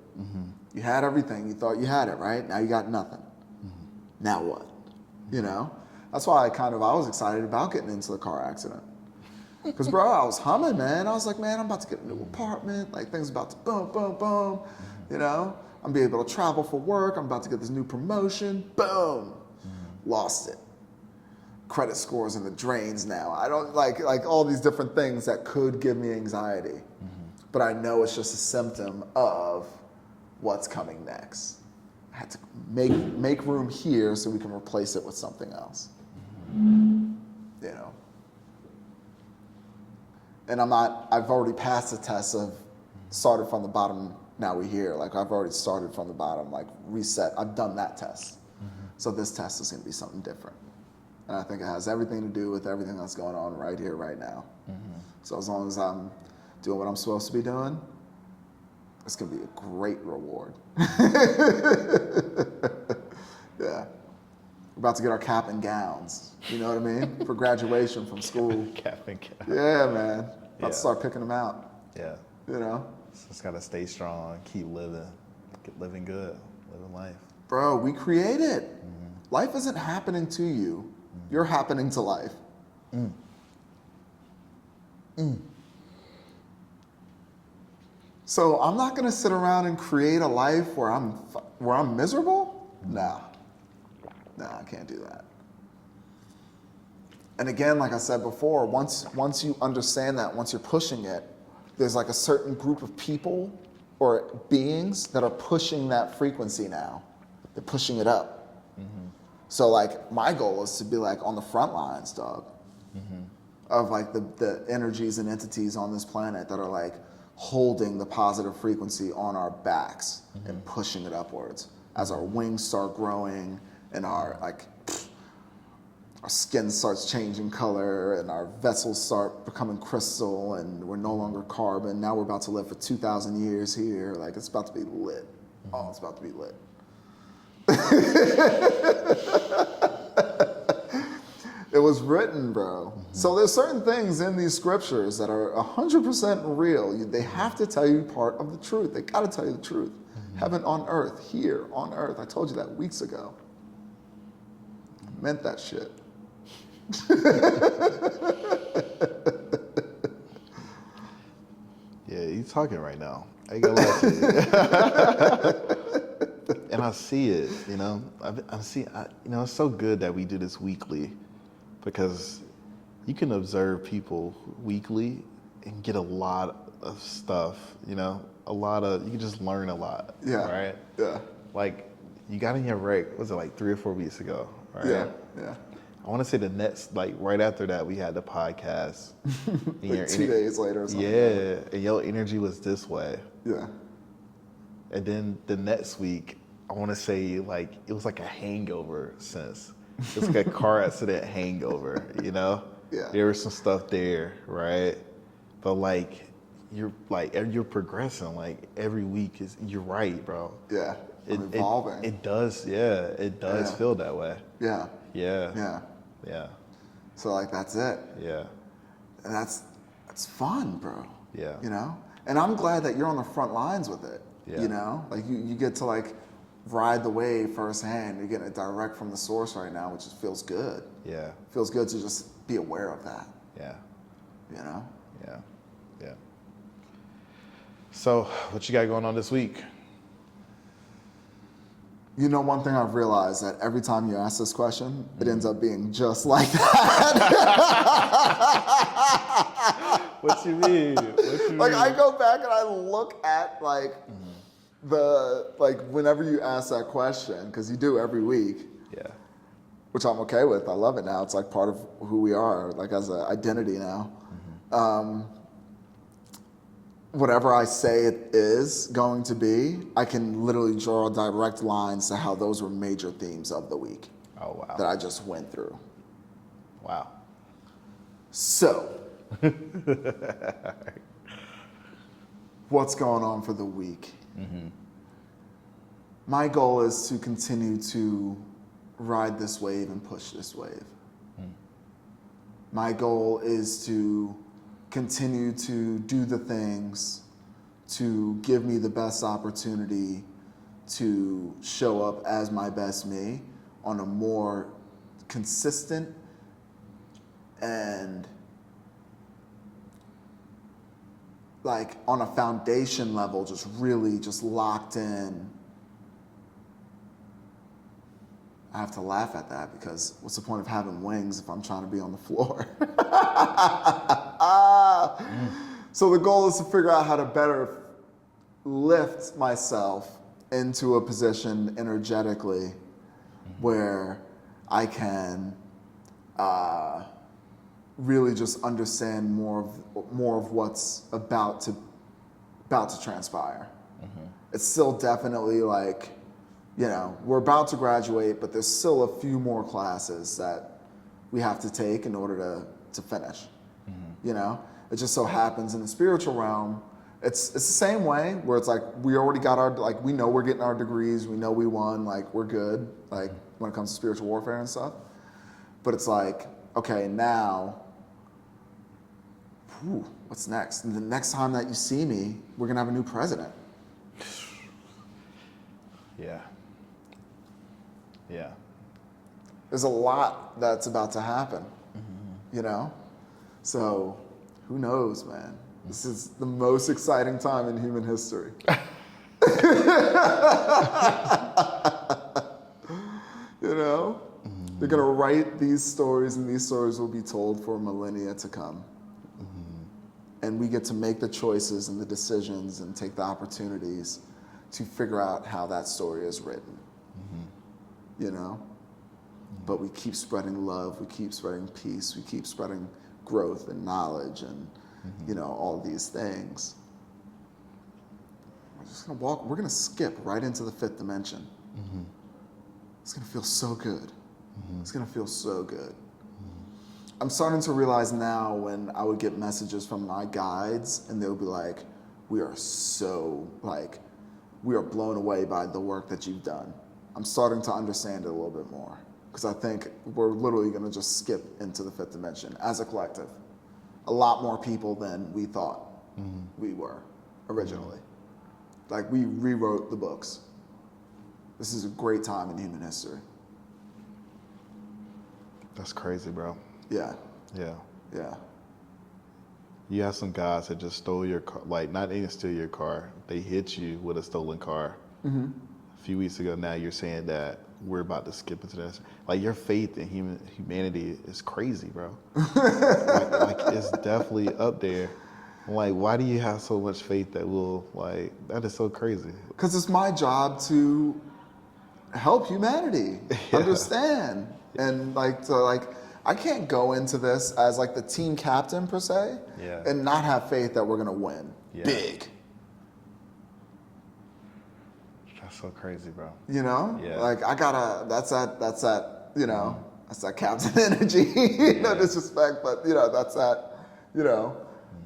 Speaker 1: You had everything. You thought you had it, right? Now you got nothing. Now what? You know? That's why I was excited about getting into the car accident. Because, bro, I was humming, man. I was like, man, I'm about to get a new apartment. Like, things about to boom, boom, boom. You know? I'm be able to travel for work. I'm about to get this new promotion. Boom. Lost it. Credit scores in the drains now. I don't like all these different things that could give me anxiety. But I know it's just a symptom of what's coming next. I had to make room here so we can replace it with something else. You know? And I've already passed the test of started from the bottom, now we're here. Like, I've already started from the bottom, like reset. I've done that test. So this test is gonna be something different. And I think it has everything to do with everything that's going on right here, right now. So as long as I'm doing what I'm supposed to be doing, it's gonna be a great reward. Yeah. We're about to get our cap and gowns, you know what I mean? For graduation from school.
Speaker 2: cap and gown?
Speaker 1: Yeah, man. About to start picking them out,
Speaker 2: Yeah.
Speaker 1: you know?
Speaker 2: Just gotta stay strong, keep living good, living life.
Speaker 1: Bro, we create it. Life isn't happening to you. You're happening to life. So I'm not gonna sit around and create a life where I'm miserable? Nah, I can't do that. And again, like I said before, once you understand that, once you're pushing it, there's like a certain group of people or beings that are pushing that frequency now. They're pushing it up. So like my goal is to be like on the front lines, dog, of like the energies and entities on this planet that are like holding the positive frequency on our backs and pushing it upwards as our wings start growing and our skin starts changing color and our vessels start becoming crystal and we're no longer carbon. Now we're about to live for 2,000 years here. Like, it's about to be lit. Oh, it's about to be lit. It was written, bro. So there's certain things in these scriptures that are 100% real. They have to tell you part of the truth. They gotta tell you the truth. Heaven on earth, here on earth. I told you that weeks ago. I meant that shit.
Speaker 2: Yeah, you talking right now. I ain't gonna lie to you. And I see it, you know. It's so good that we do this weekly because you can observe people weekly and get a lot of stuff, you know. You can just learn a lot,
Speaker 1: Yeah.
Speaker 2: right?
Speaker 1: Yeah.
Speaker 2: Like, you got in your break, was it like 3 or 4 weeks ago, right?
Speaker 1: Yeah.
Speaker 2: I want to say the next, like right after that, we had the podcast.
Speaker 1: Like 2 days later or something.
Speaker 2: Yeah, and your energy was this way.
Speaker 1: Yeah.
Speaker 2: And then the next week, I want to say like it was like a hangover sense. It was like a car accident hangover, you know?
Speaker 1: Yeah.
Speaker 2: There was some stuff there, right? But like you're progressing. Like every week you're right, bro.
Speaker 1: Yeah. I'm evolving.
Speaker 2: It does feel that way.
Speaker 1: Yeah.
Speaker 2: Yeah.
Speaker 1: Yeah.
Speaker 2: Yeah.
Speaker 1: So like that's it.
Speaker 2: Yeah.
Speaker 1: And it's fun, bro.
Speaker 2: Yeah.
Speaker 1: You know? And I'm glad that you're on the front lines with it.
Speaker 2: Yeah.
Speaker 1: You know? Like you get to like ride the wave firsthand. You're getting it direct from the source right now, which just feels good.
Speaker 2: Yeah.
Speaker 1: Feels good to just be aware of that.
Speaker 2: Yeah.
Speaker 1: You know?
Speaker 2: Yeah. Yeah. So, what you got going on this week?
Speaker 1: You know, one thing I've realized that every time you ask this question, it ends up being just like that.
Speaker 2: What you mean?
Speaker 1: Like I go back and I look at like whenever you ask that question, because you do every week,
Speaker 2: Yeah.
Speaker 1: which I'm okay with. I love it now. It's like part of who we are, like as an identity now. Whatever I say it is going to be, I can literally draw direct lines to how those were major themes of the week
Speaker 2: Oh, wow.
Speaker 1: that I just went through.
Speaker 2: Wow.
Speaker 1: So, what's going on for the week? My goal is to continue to ride this wave and push this wave. My goal is to continue to do the things to give me the best opportunity to show up as my best me on a more consistent and like on a foundation level, just really just locked in. I have to laugh at that because what's the point of having wings if I'm trying to be on the floor? So the goal is to figure out how to better lift myself into a position energetically where I can really just understand more of what's about to transpire. It's still definitely like, you know, we're about to graduate, but there's still a few more classes that we have to take in order to finish. You know, it just so happens in the spiritual realm, it's the same way where it's like we already got our, like we know we're getting our degrees, we know we won, like we're good, like when it comes to spiritual warfare and stuff. But it's like, okay, now, what's next? And the next time that you see me, we're gonna have a new president.
Speaker 2: Yeah. Yeah.
Speaker 1: There's a lot that's about to happen, you know? So who knows, man? This is the most exciting time in human history. You know? They're gonna write these stories and these stories will be told for millennia to come. And we get to make the choices and the decisions and take the opportunities to figure out how that story is written. You know? But we keep spreading love, we keep spreading peace, we keep spreading growth and knowledge and, you know, all these things. We're just gonna we're gonna skip right into the fifth dimension. It's gonna feel so good. It's gonna feel so good. I'm starting to realize now when I would get messages from my guides and they would be like, we are blown away by the work that you've done. I'm starting to understand it a little bit more because I think we're literally gonna just skip into the fifth dimension as a collective. A lot more people than we thought we were originally. Like we rewrote the books. This is a great time in human history.
Speaker 2: That's crazy, bro.
Speaker 1: Yeah,
Speaker 2: Yeah.
Speaker 1: yeah.
Speaker 2: You have some guys that just stole your car, like not even steal your car, they hit you with a stolen car. A few weeks ago now you're saying that we're about to skip into this. Like your faith in humanity is crazy, bro. like it's definitely up there. Like, why do you have so much faith that that is so crazy?
Speaker 1: Because it's my job to help humanity understand. And I can't go into this as like the team captain per se and not have faith that we're gonna win big.
Speaker 2: That's so crazy, bro.
Speaker 1: You know?
Speaker 2: Yeah.
Speaker 1: Like that's that, you know, that's that captain energy. No disrespect, but you know, that's that, you know,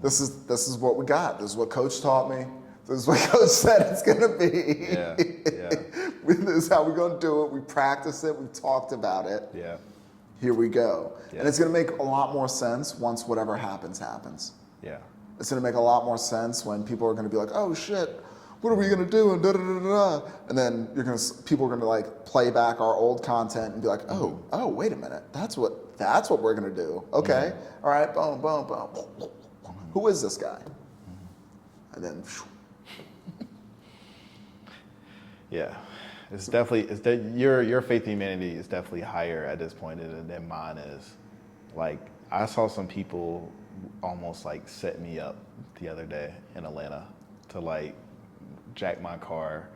Speaker 1: this is what we got. This is what coach taught me. This is what coach said it's gonna be.
Speaker 2: Yeah.
Speaker 1: This is how we're gonna do it. We practiced it, we talked about it.
Speaker 2: Yeah.
Speaker 1: Here we go.
Speaker 2: Yeah.
Speaker 1: And it's gonna make a lot more sense once whatever happens.
Speaker 2: Yeah.
Speaker 1: It's going to make a lot more sense when people are going to be like, oh shit, what are we going to do? And da da da da. And then people are going to like play back our old content and be like, oh, wait a minute. That's what we're going to do. Okay. All right. Boom, boom, boom. Who is this guy? And then,
Speaker 2: yeah, your faith in humanity is definitely higher at this point than mine is. Like, I saw some people almost like set me up the other day in Atlanta to like jack my car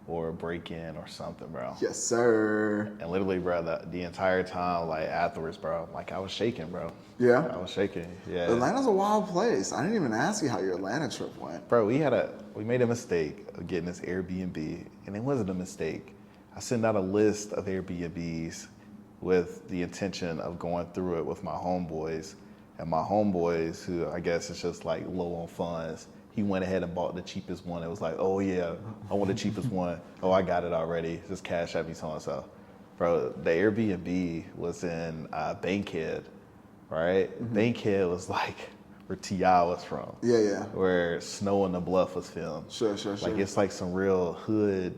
Speaker 2: or break in or something, bro.
Speaker 1: yes, sir.
Speaker 2: And literally, bro, the entire time, like afterwards, bro, like I was shaking, bro.
Speaker 1: Yeah.
Speaker 2: I was shaking. Yeah.
Speaker 1: Atlanta's a wild place. I didn't even ask you how your Atlanta trip went.
Speaker 2: Bro, we made a mistake of getting this Airbnb, and it wasn't a mistake. I sent out a list of Airbnbs with the intention of going through it with my homeboys, and my homeboys, who I guess is just like low on funds, he went ahead and bought the cheapest one. It was like, oh yeah, I want the cheapest one. Oh, I got it already. Just cash at me so and so. Bro, the Airbnb was in Bankhead, right? Bankhead was like where T.I. was from.
Speaker 1: Yeah, yeah.
Speaker 2: Where Snow on the Bluff was filmed.
Speaker 1: Sure.
Speaker 2: Like it's like some real hood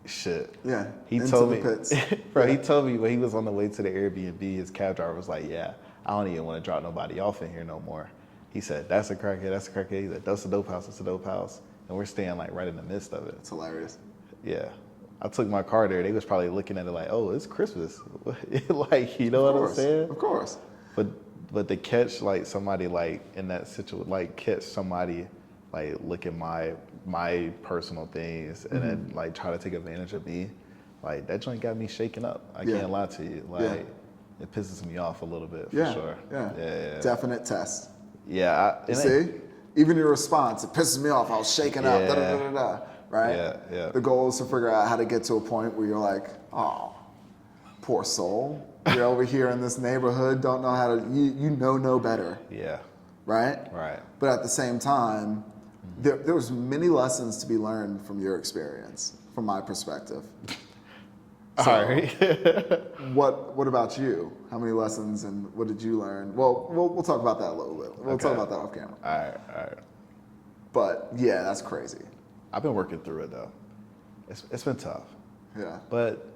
Speaker 2: shit.
Speaker 1: Yeah.
Speaker 2: He
Speaker 1: into
Speaker 2: told
Speaker 1: the
Speaker 2: me,
Speaker 1: pits.
Speaker 2: bro.
Speaker 1: Yeah.
Speaker 2: He told me when he was on the way to the Airbnb, his cab driver was like, "Yeah, I don't even want to drop nobody off in here no more." He said, "That's a crackhead. That's a crackhead." He said, "That's a dope house. It's a dope house," and we're staying like right in the midst of it.
Speaker 1: It's hilarious.
Speaker 2: Yeah. I took my car there. They was probably looking at it like, "Oh, it's Christmas." Like, you know what I'm saying?
Speaker 1: Of course.
Speaker 2: But to catch like somebody like in that situation, like catch somebody like look at my personal things and then like try to take advantage of me, like that joint got me shaken up. I can't lie to you. Like it pisses me off a little bit for sure.
Speaker 1: Yeah. Definite test.
Speaker 2: Yeah.
Speaker 1: You see? Even your response, it pisses me off. I was shaken up. Da, da, da, da, da, right?
Speaker 2: Yeah.
Speaker 1: The goal is to figure out how to get to a point where you're like, oh, poor soul. You're over here in this neighborhood, don't know how to, you know no better.
Speaker 2: Yeah.
Speaker 1: Right?
Speaker 2: Right.
Speaker 1: But at the same time, there was many lessons to be learned from your experience, from my perspective.
Speaker 2: So, all right.
Speaker 1: What about you? How many lessons and what did you learn? Well, we'll talk about that a little bit. We'll talk about that off camera.
Speaker 2: All right.
Speaker 1: But yeah, that's crazy.
Speaker 2: I've been working through it though. It's been tough.
Speaker 1: Yeah.
Speaker 2: But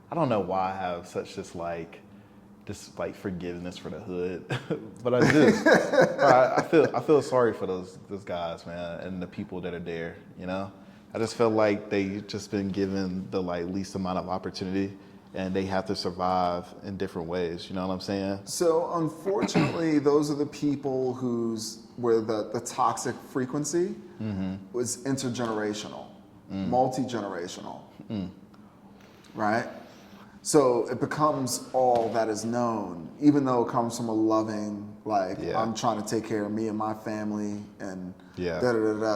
Speaker 2: I don't know why I have such this forgiveness for the hood, but I do. I feel sorry for those guys, man, and the people that are there. You know, I just feel like they just been given the like least amount of opportunity, and they have to survive in different ways. You know what I'm saying?
Speaker 1: So unfortunately, those are the people where the toxic frequency was intergenerational, multi-generational, right? So it becomes all that is known, even though it comes from a loving, like, I'm trying to take care of me and my family and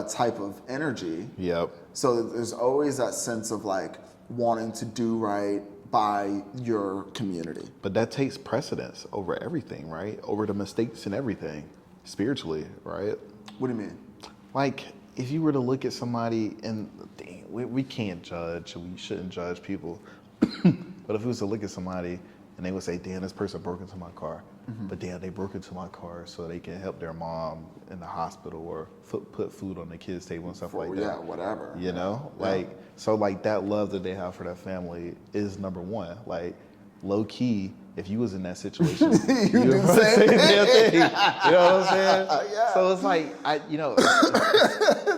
Speaker 1: type of energy.
Speaker 2: Yep.
Speaker 1: So there's always that sense of like wanting to do right by your community.
Speaker 2: But that takes precedence over everything, right? Over the mistakes and everything, spiritually, right?
Speaker 1: What do you mean?
Speaker 2: Like, if you were to look at somebody and, dang, we can't judge, we shouldn't judge people. But if we was to look at somebody and they would say, damn, this person broke into my car, but damn, they broke into my car so they can help their mom in the hospital or put food on the kids' table and stuff like that.
Speaker 1: Yeah, whatever.
Speaker 2: You know? Like, so like that love that they have for their family is number one. Like, low key, if you was in that situation,
Speaker 1: you do the same thing.
Speaker 2: You know what I'm saying?
Speaker 1: Yeah.
Speaker 2: So it's like,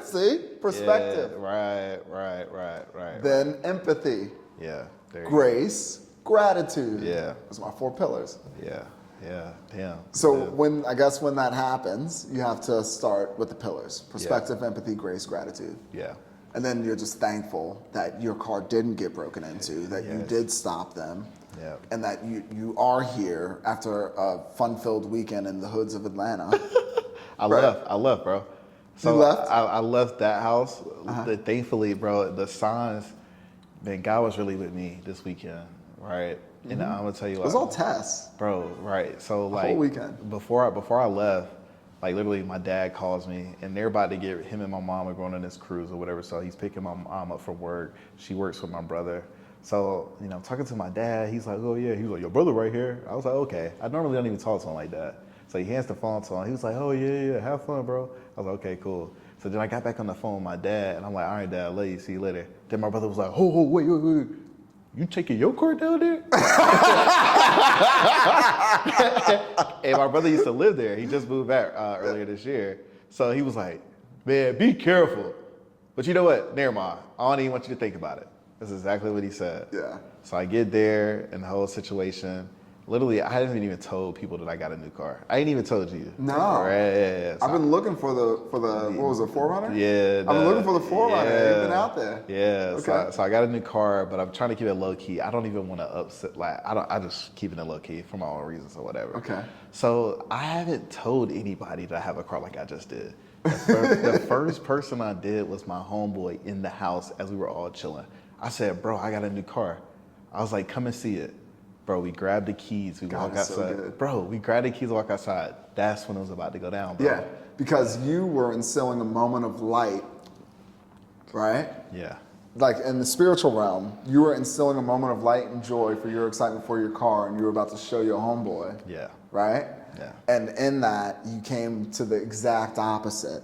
Speaker 1: See? Perspective.
Speaker 2: Yeah, right.
Speaker 1: Then empathy.
Speaker 2: Yeah.
Speaker 1: Grace, gratitude.
Speaker 2: Yeah.
Speaker 1: Those are my 4 pillars.
Speaker 2: Yeah, damn.
Speaker 1: So when that happens, you have to start with the pillars: perspective, empathy, grace, gratitude.
Speaker 2: Yeah.
Speaker 1: And then you're just thankful that your car didn't get broken into, that you did stop them, and that you are here after a fun-filled weekend in the hoods of Atlanta.
Speaker 2: I left, bro. So
Speaker 1: you left?
Speaker 2: I left that house. Thankfully, bro, the signs, man, God was really with me this weekend, right? And I'm gonna tell you,
Speaker 1: It was all tests,
Speaker 2: bro. Right. So like
Speaker 1: whole weekend.
Speaker 2: Before I left, like literally, my dad calls me, and they're about to get him and my mom are going on this cruise or whatever. So he's picking my mom up from work. She works with my brother. So talking to my dad, he's like, "Oh yeah," he's like, "Your brother right here." I was like, "Okay." I normally don't even talk to him like that. So he hands the phone to him. He was like, oh, yeah, have fun, bro. I was like, okay, cool. So then I got back on the phone with my dad, and I'm like, all right, Dad, I love you. See you later. Then my brother was like, oh, wait. You taking your car down there? And my brother used to live there. He just moved back earlier this year. So he was like, man, be careful. But you know what? Never mind. I don't even want you to think about it. That's exactly what he said.
Speaker 1: Yeah.
Speaker 2: So I get there, and the whole situation, literally, I hadn't even told people that I got a new car. I ain't even told you.
Speaker 1: No.
Speaker 2: Right? Yeah. So
Speaker 1: I've been looking for the what was it, 4Runner?
Speaker 2: Yeah.
Speaker 1: I've been looking for the 4Runner.
Speaker 2: Yeah.
Speaker 1: You've been out there.
Speaker 2: Yeah.
Speaker 1: Okay.
Speaker 2: So I got a new car, but I'm trying to keep it low key. I don't even want to upset. I just keeping it low key for my own reasons or whatever.
Speaker 1: Okay.
Speaker 2: So I haven't told anybody that I have a car like I just did. The first person I did was my homeboy in the house as we were all chilling. I said, bro, I got a new car. I was like, come and see it. Bro, we grabbed the keys, we walk outside.
Speaker 1: So good.
Speaker 2: Bro, we grabbed the keys, walk outside. That's when it was about to go down, bro.
Speaker 1: Yeah, because you were instilling a moment of light, right?
Speaker 2: Yeah.
Speaker 1: Like in the spiritual realm, you were instilling a moment of light and joy for your excitement for your car, and you were about to show your homeboy.
Speaker 2: Yeah.
Speaker 1: Right?
Speaker 2: Yeah.
Speaker 1: And in that, you came to the exact opposite.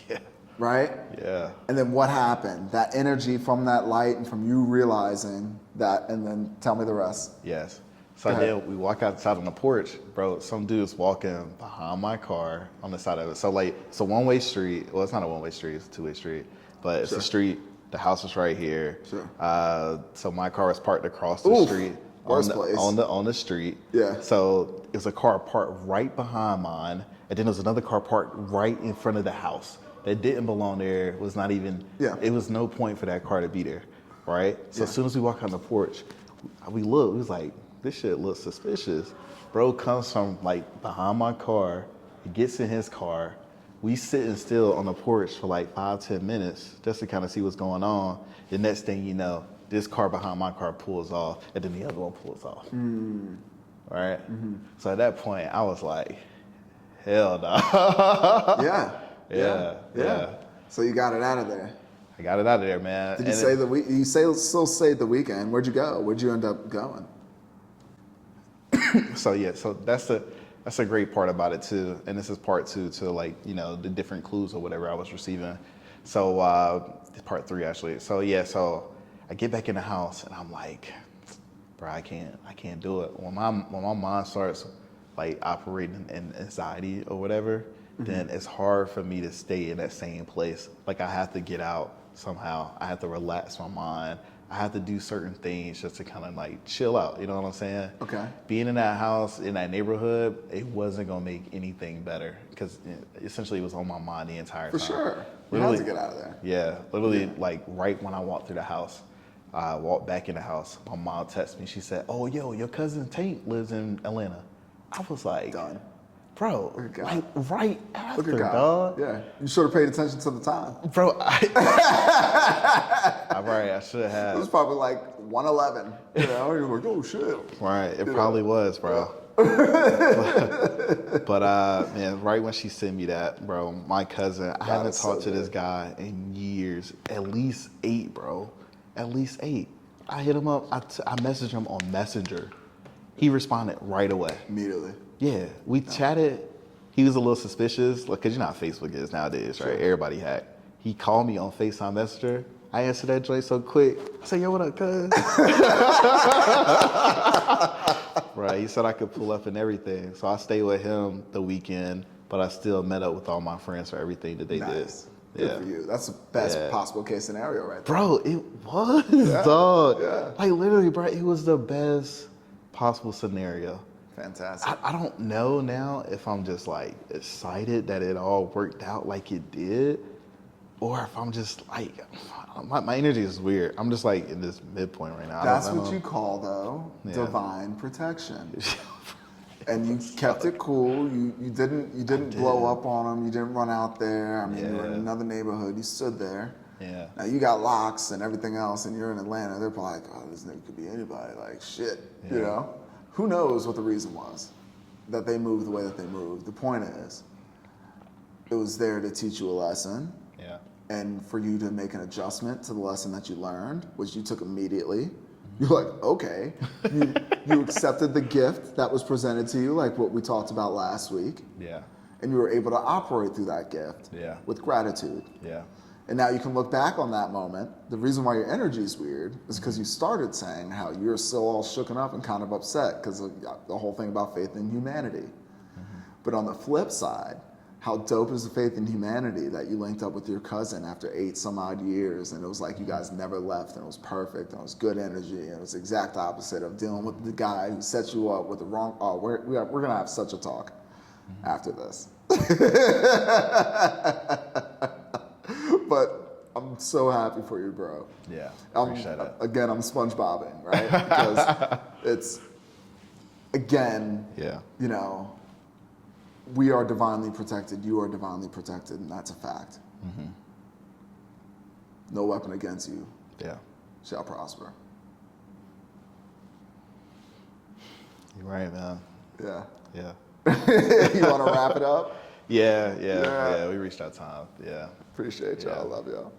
Speaker 2: Yeah.
Speaker 1: Right?
Speaker 2: Yeah.
Speaker 1: And then what happened? That energy from that light and from you realizing that, and then tell me the rest.
Speaker 2: Yes. So then we walk outside on the porch, bro. Some dude's walking behind my car on the side of it. So like, it's a one-way street. Well, it's not a one-way street. It's a two-way street. But it's a street. The house is right here.
Speaker 1: Sure.
Speaker 2: So my car was parked across the street.
Speaker 1: Worst place.
Speaker 2: On the street.
Speaker 1: Yeah.
Speaker 2: So it was a car parked right behind mine, and then there was another car parked right in front of the house that didn't belong there. Was not even.
Speaker 1: Yeah.
Speaker 2: It was no point for that car to be there, right? So as soon as we walk on the porch, we look. We was like, this shit looks suspicious. Bro comes from like behind my car. He gets in his car. We sitting still on the porch for like 5-10 minutes just to kind of see what's going on. The next thing you know, this car behind my car pulls off, and then the other one pulls off. Right? Mm-hmm. So at that point, I was like, hell no. Yeah.
Speaker 1: So you got it out of there.
Speaker 2: I got it out of there, man.
Speaker 1: Did you say you still stayed the weekend? Where'd you go? Where'd you end up going?
Speaker 2: So that's a great part about it too, and this is part 2 to like, you know, the different clues or whatever I was receiving. So part 3 actually. So I get back in the house and I'm like, bro, I can't do it. When my mind starts like operating in anxiety or whatever, then it's hard for me to stay in that same place. Like I have to get out somehow. I have to relax my mind. I have to do certain things just to kind of like chill out. You know what I'm saying?
Speaker 1: Okay.
Speaker 2: Being in that house, in that neighborhood, it wasn't gonna make anything better because essentially it was on my mind the entire time.
Speaker 1: For sure. You
Speaker 2: Literally,
Speaker 1: have to get out of there.
Speaker 2: Yeah, literally like right when I walked through the house, I walked back in the house. My mom texted me. She said, "Oh, yo, your cousin Tate lives in Atlanta." I was like,
Speaker 1: Done.
Speaker 2: Bro,
Speaker 1: Look at God.
Speaker 2: like right after,
Speaker 1: Look at God.
Speaker 2: dog.
Speaker 1: Yeah. You should have paid attention to the time.
Speaker 2: Bro, I should have.
Speaker 1: It was probably like 1:11. You know, you're like, oh shit.
Speaker 2: Right, it probably was, bro. but man, right when she sent me that, bro, my cousin, I haven't talked to this guy in years. At least 8, bro. At least 8. I hit him up. I messaged him on Messenger. He responded right away.
Speaker 1: Immediately.
Speaker 2: Yeah, we chatted. He was a little suspicious, like, cause you know how Facebook is nowadays, right?
Speaker 1: Sure.
Speaker 2: Everybody hack. He called me on FaceTime Messenger. I answered that joint so quick. I said, "Yo, what up, cuz?" Right, he said I could pull up and everything. So I stayed with him the weekend, but I still met up with all my friends for everything that they
Speaker 1: Nice.
Speaker 2: did.
Speaker 1: Good for you. That's the best possible case scenario right there.
Speaker 2: Bro, it was, dog.
Speaker 1: Yeah.
Speaker 2: Like literally, bro, it was the best possible scenario.
Speaker 1: Fantastic.
Speaker 2: I don't know now if I'm just like excited that it all worked out like it did, or if I'm just like, my energy is weird. I'm just like in this midpoint right now.
Speaker 1: That's what you call, though, divine protection. And you kept it cool. You didn't blow up on them. You didn't run out there. I mean, you were in another neighborhood. You stood there.
Speaker 2: Yeah.
Speaker 1: Now you got locks and everything else, and you're in Atlanta. They're probably like, oh, this nigga could be anybody. Like shit, you know. Who knows what the reason was that they moved the way that they moved? The point is, it was there to teach you a lesson.
Speaker 2: Yeah.
Speaker 1: And for you to make an adjustment to the lesson that you learned, which you took immediately, You're like, okay. You accepted the gift that was presented to you, like what we talked about last week,
Speaker 2: Yeah.
Speaker 1: and you were able to operate through that gift
Speaker 2: Yeah.
Speaker 1: with gratitude.
Speaker 2: Yeah.
Speaker 1: And now you can look back on that moment. The reason why your energy is weird is because you started saying how you're still all shooken up and kind of upset because of the whole thing about faith in humanity. But on the flip side, how dope is the faith in humanity that you linked up with your cousin after 8 some odd years, and it was like you guys never left, and it was perfect, and it was good energy, and it was the exact opposite of dealing with the guy who set you up with the wrong. Oh, we're gonna have such a talk after this. But I'm so happy for you, bro.
Speaker 2: Yeah. Appreciate it.
Speaker 1: Again, I'm SpongeBobbing, right? Because it's, again,
Speaker 2: Yeah.
Speaker 1: you know, we are divinely protected, you are divinely protected, and that's a fact. No weapon against you
Speaker 2: Yeah.
Speaker 1: shall prosper.
Speaker 2: You're right, man.
Speaker 1: Yeah.
Speaker 2: Yeah.
Speaker 1: You want to wrap it up?
Speaker 2: Yeah. We reached that time. Yeah.
Speaker 1: Appreciate y'all.
Speaker 2: Yeah.
Speaker 1: Love y'all.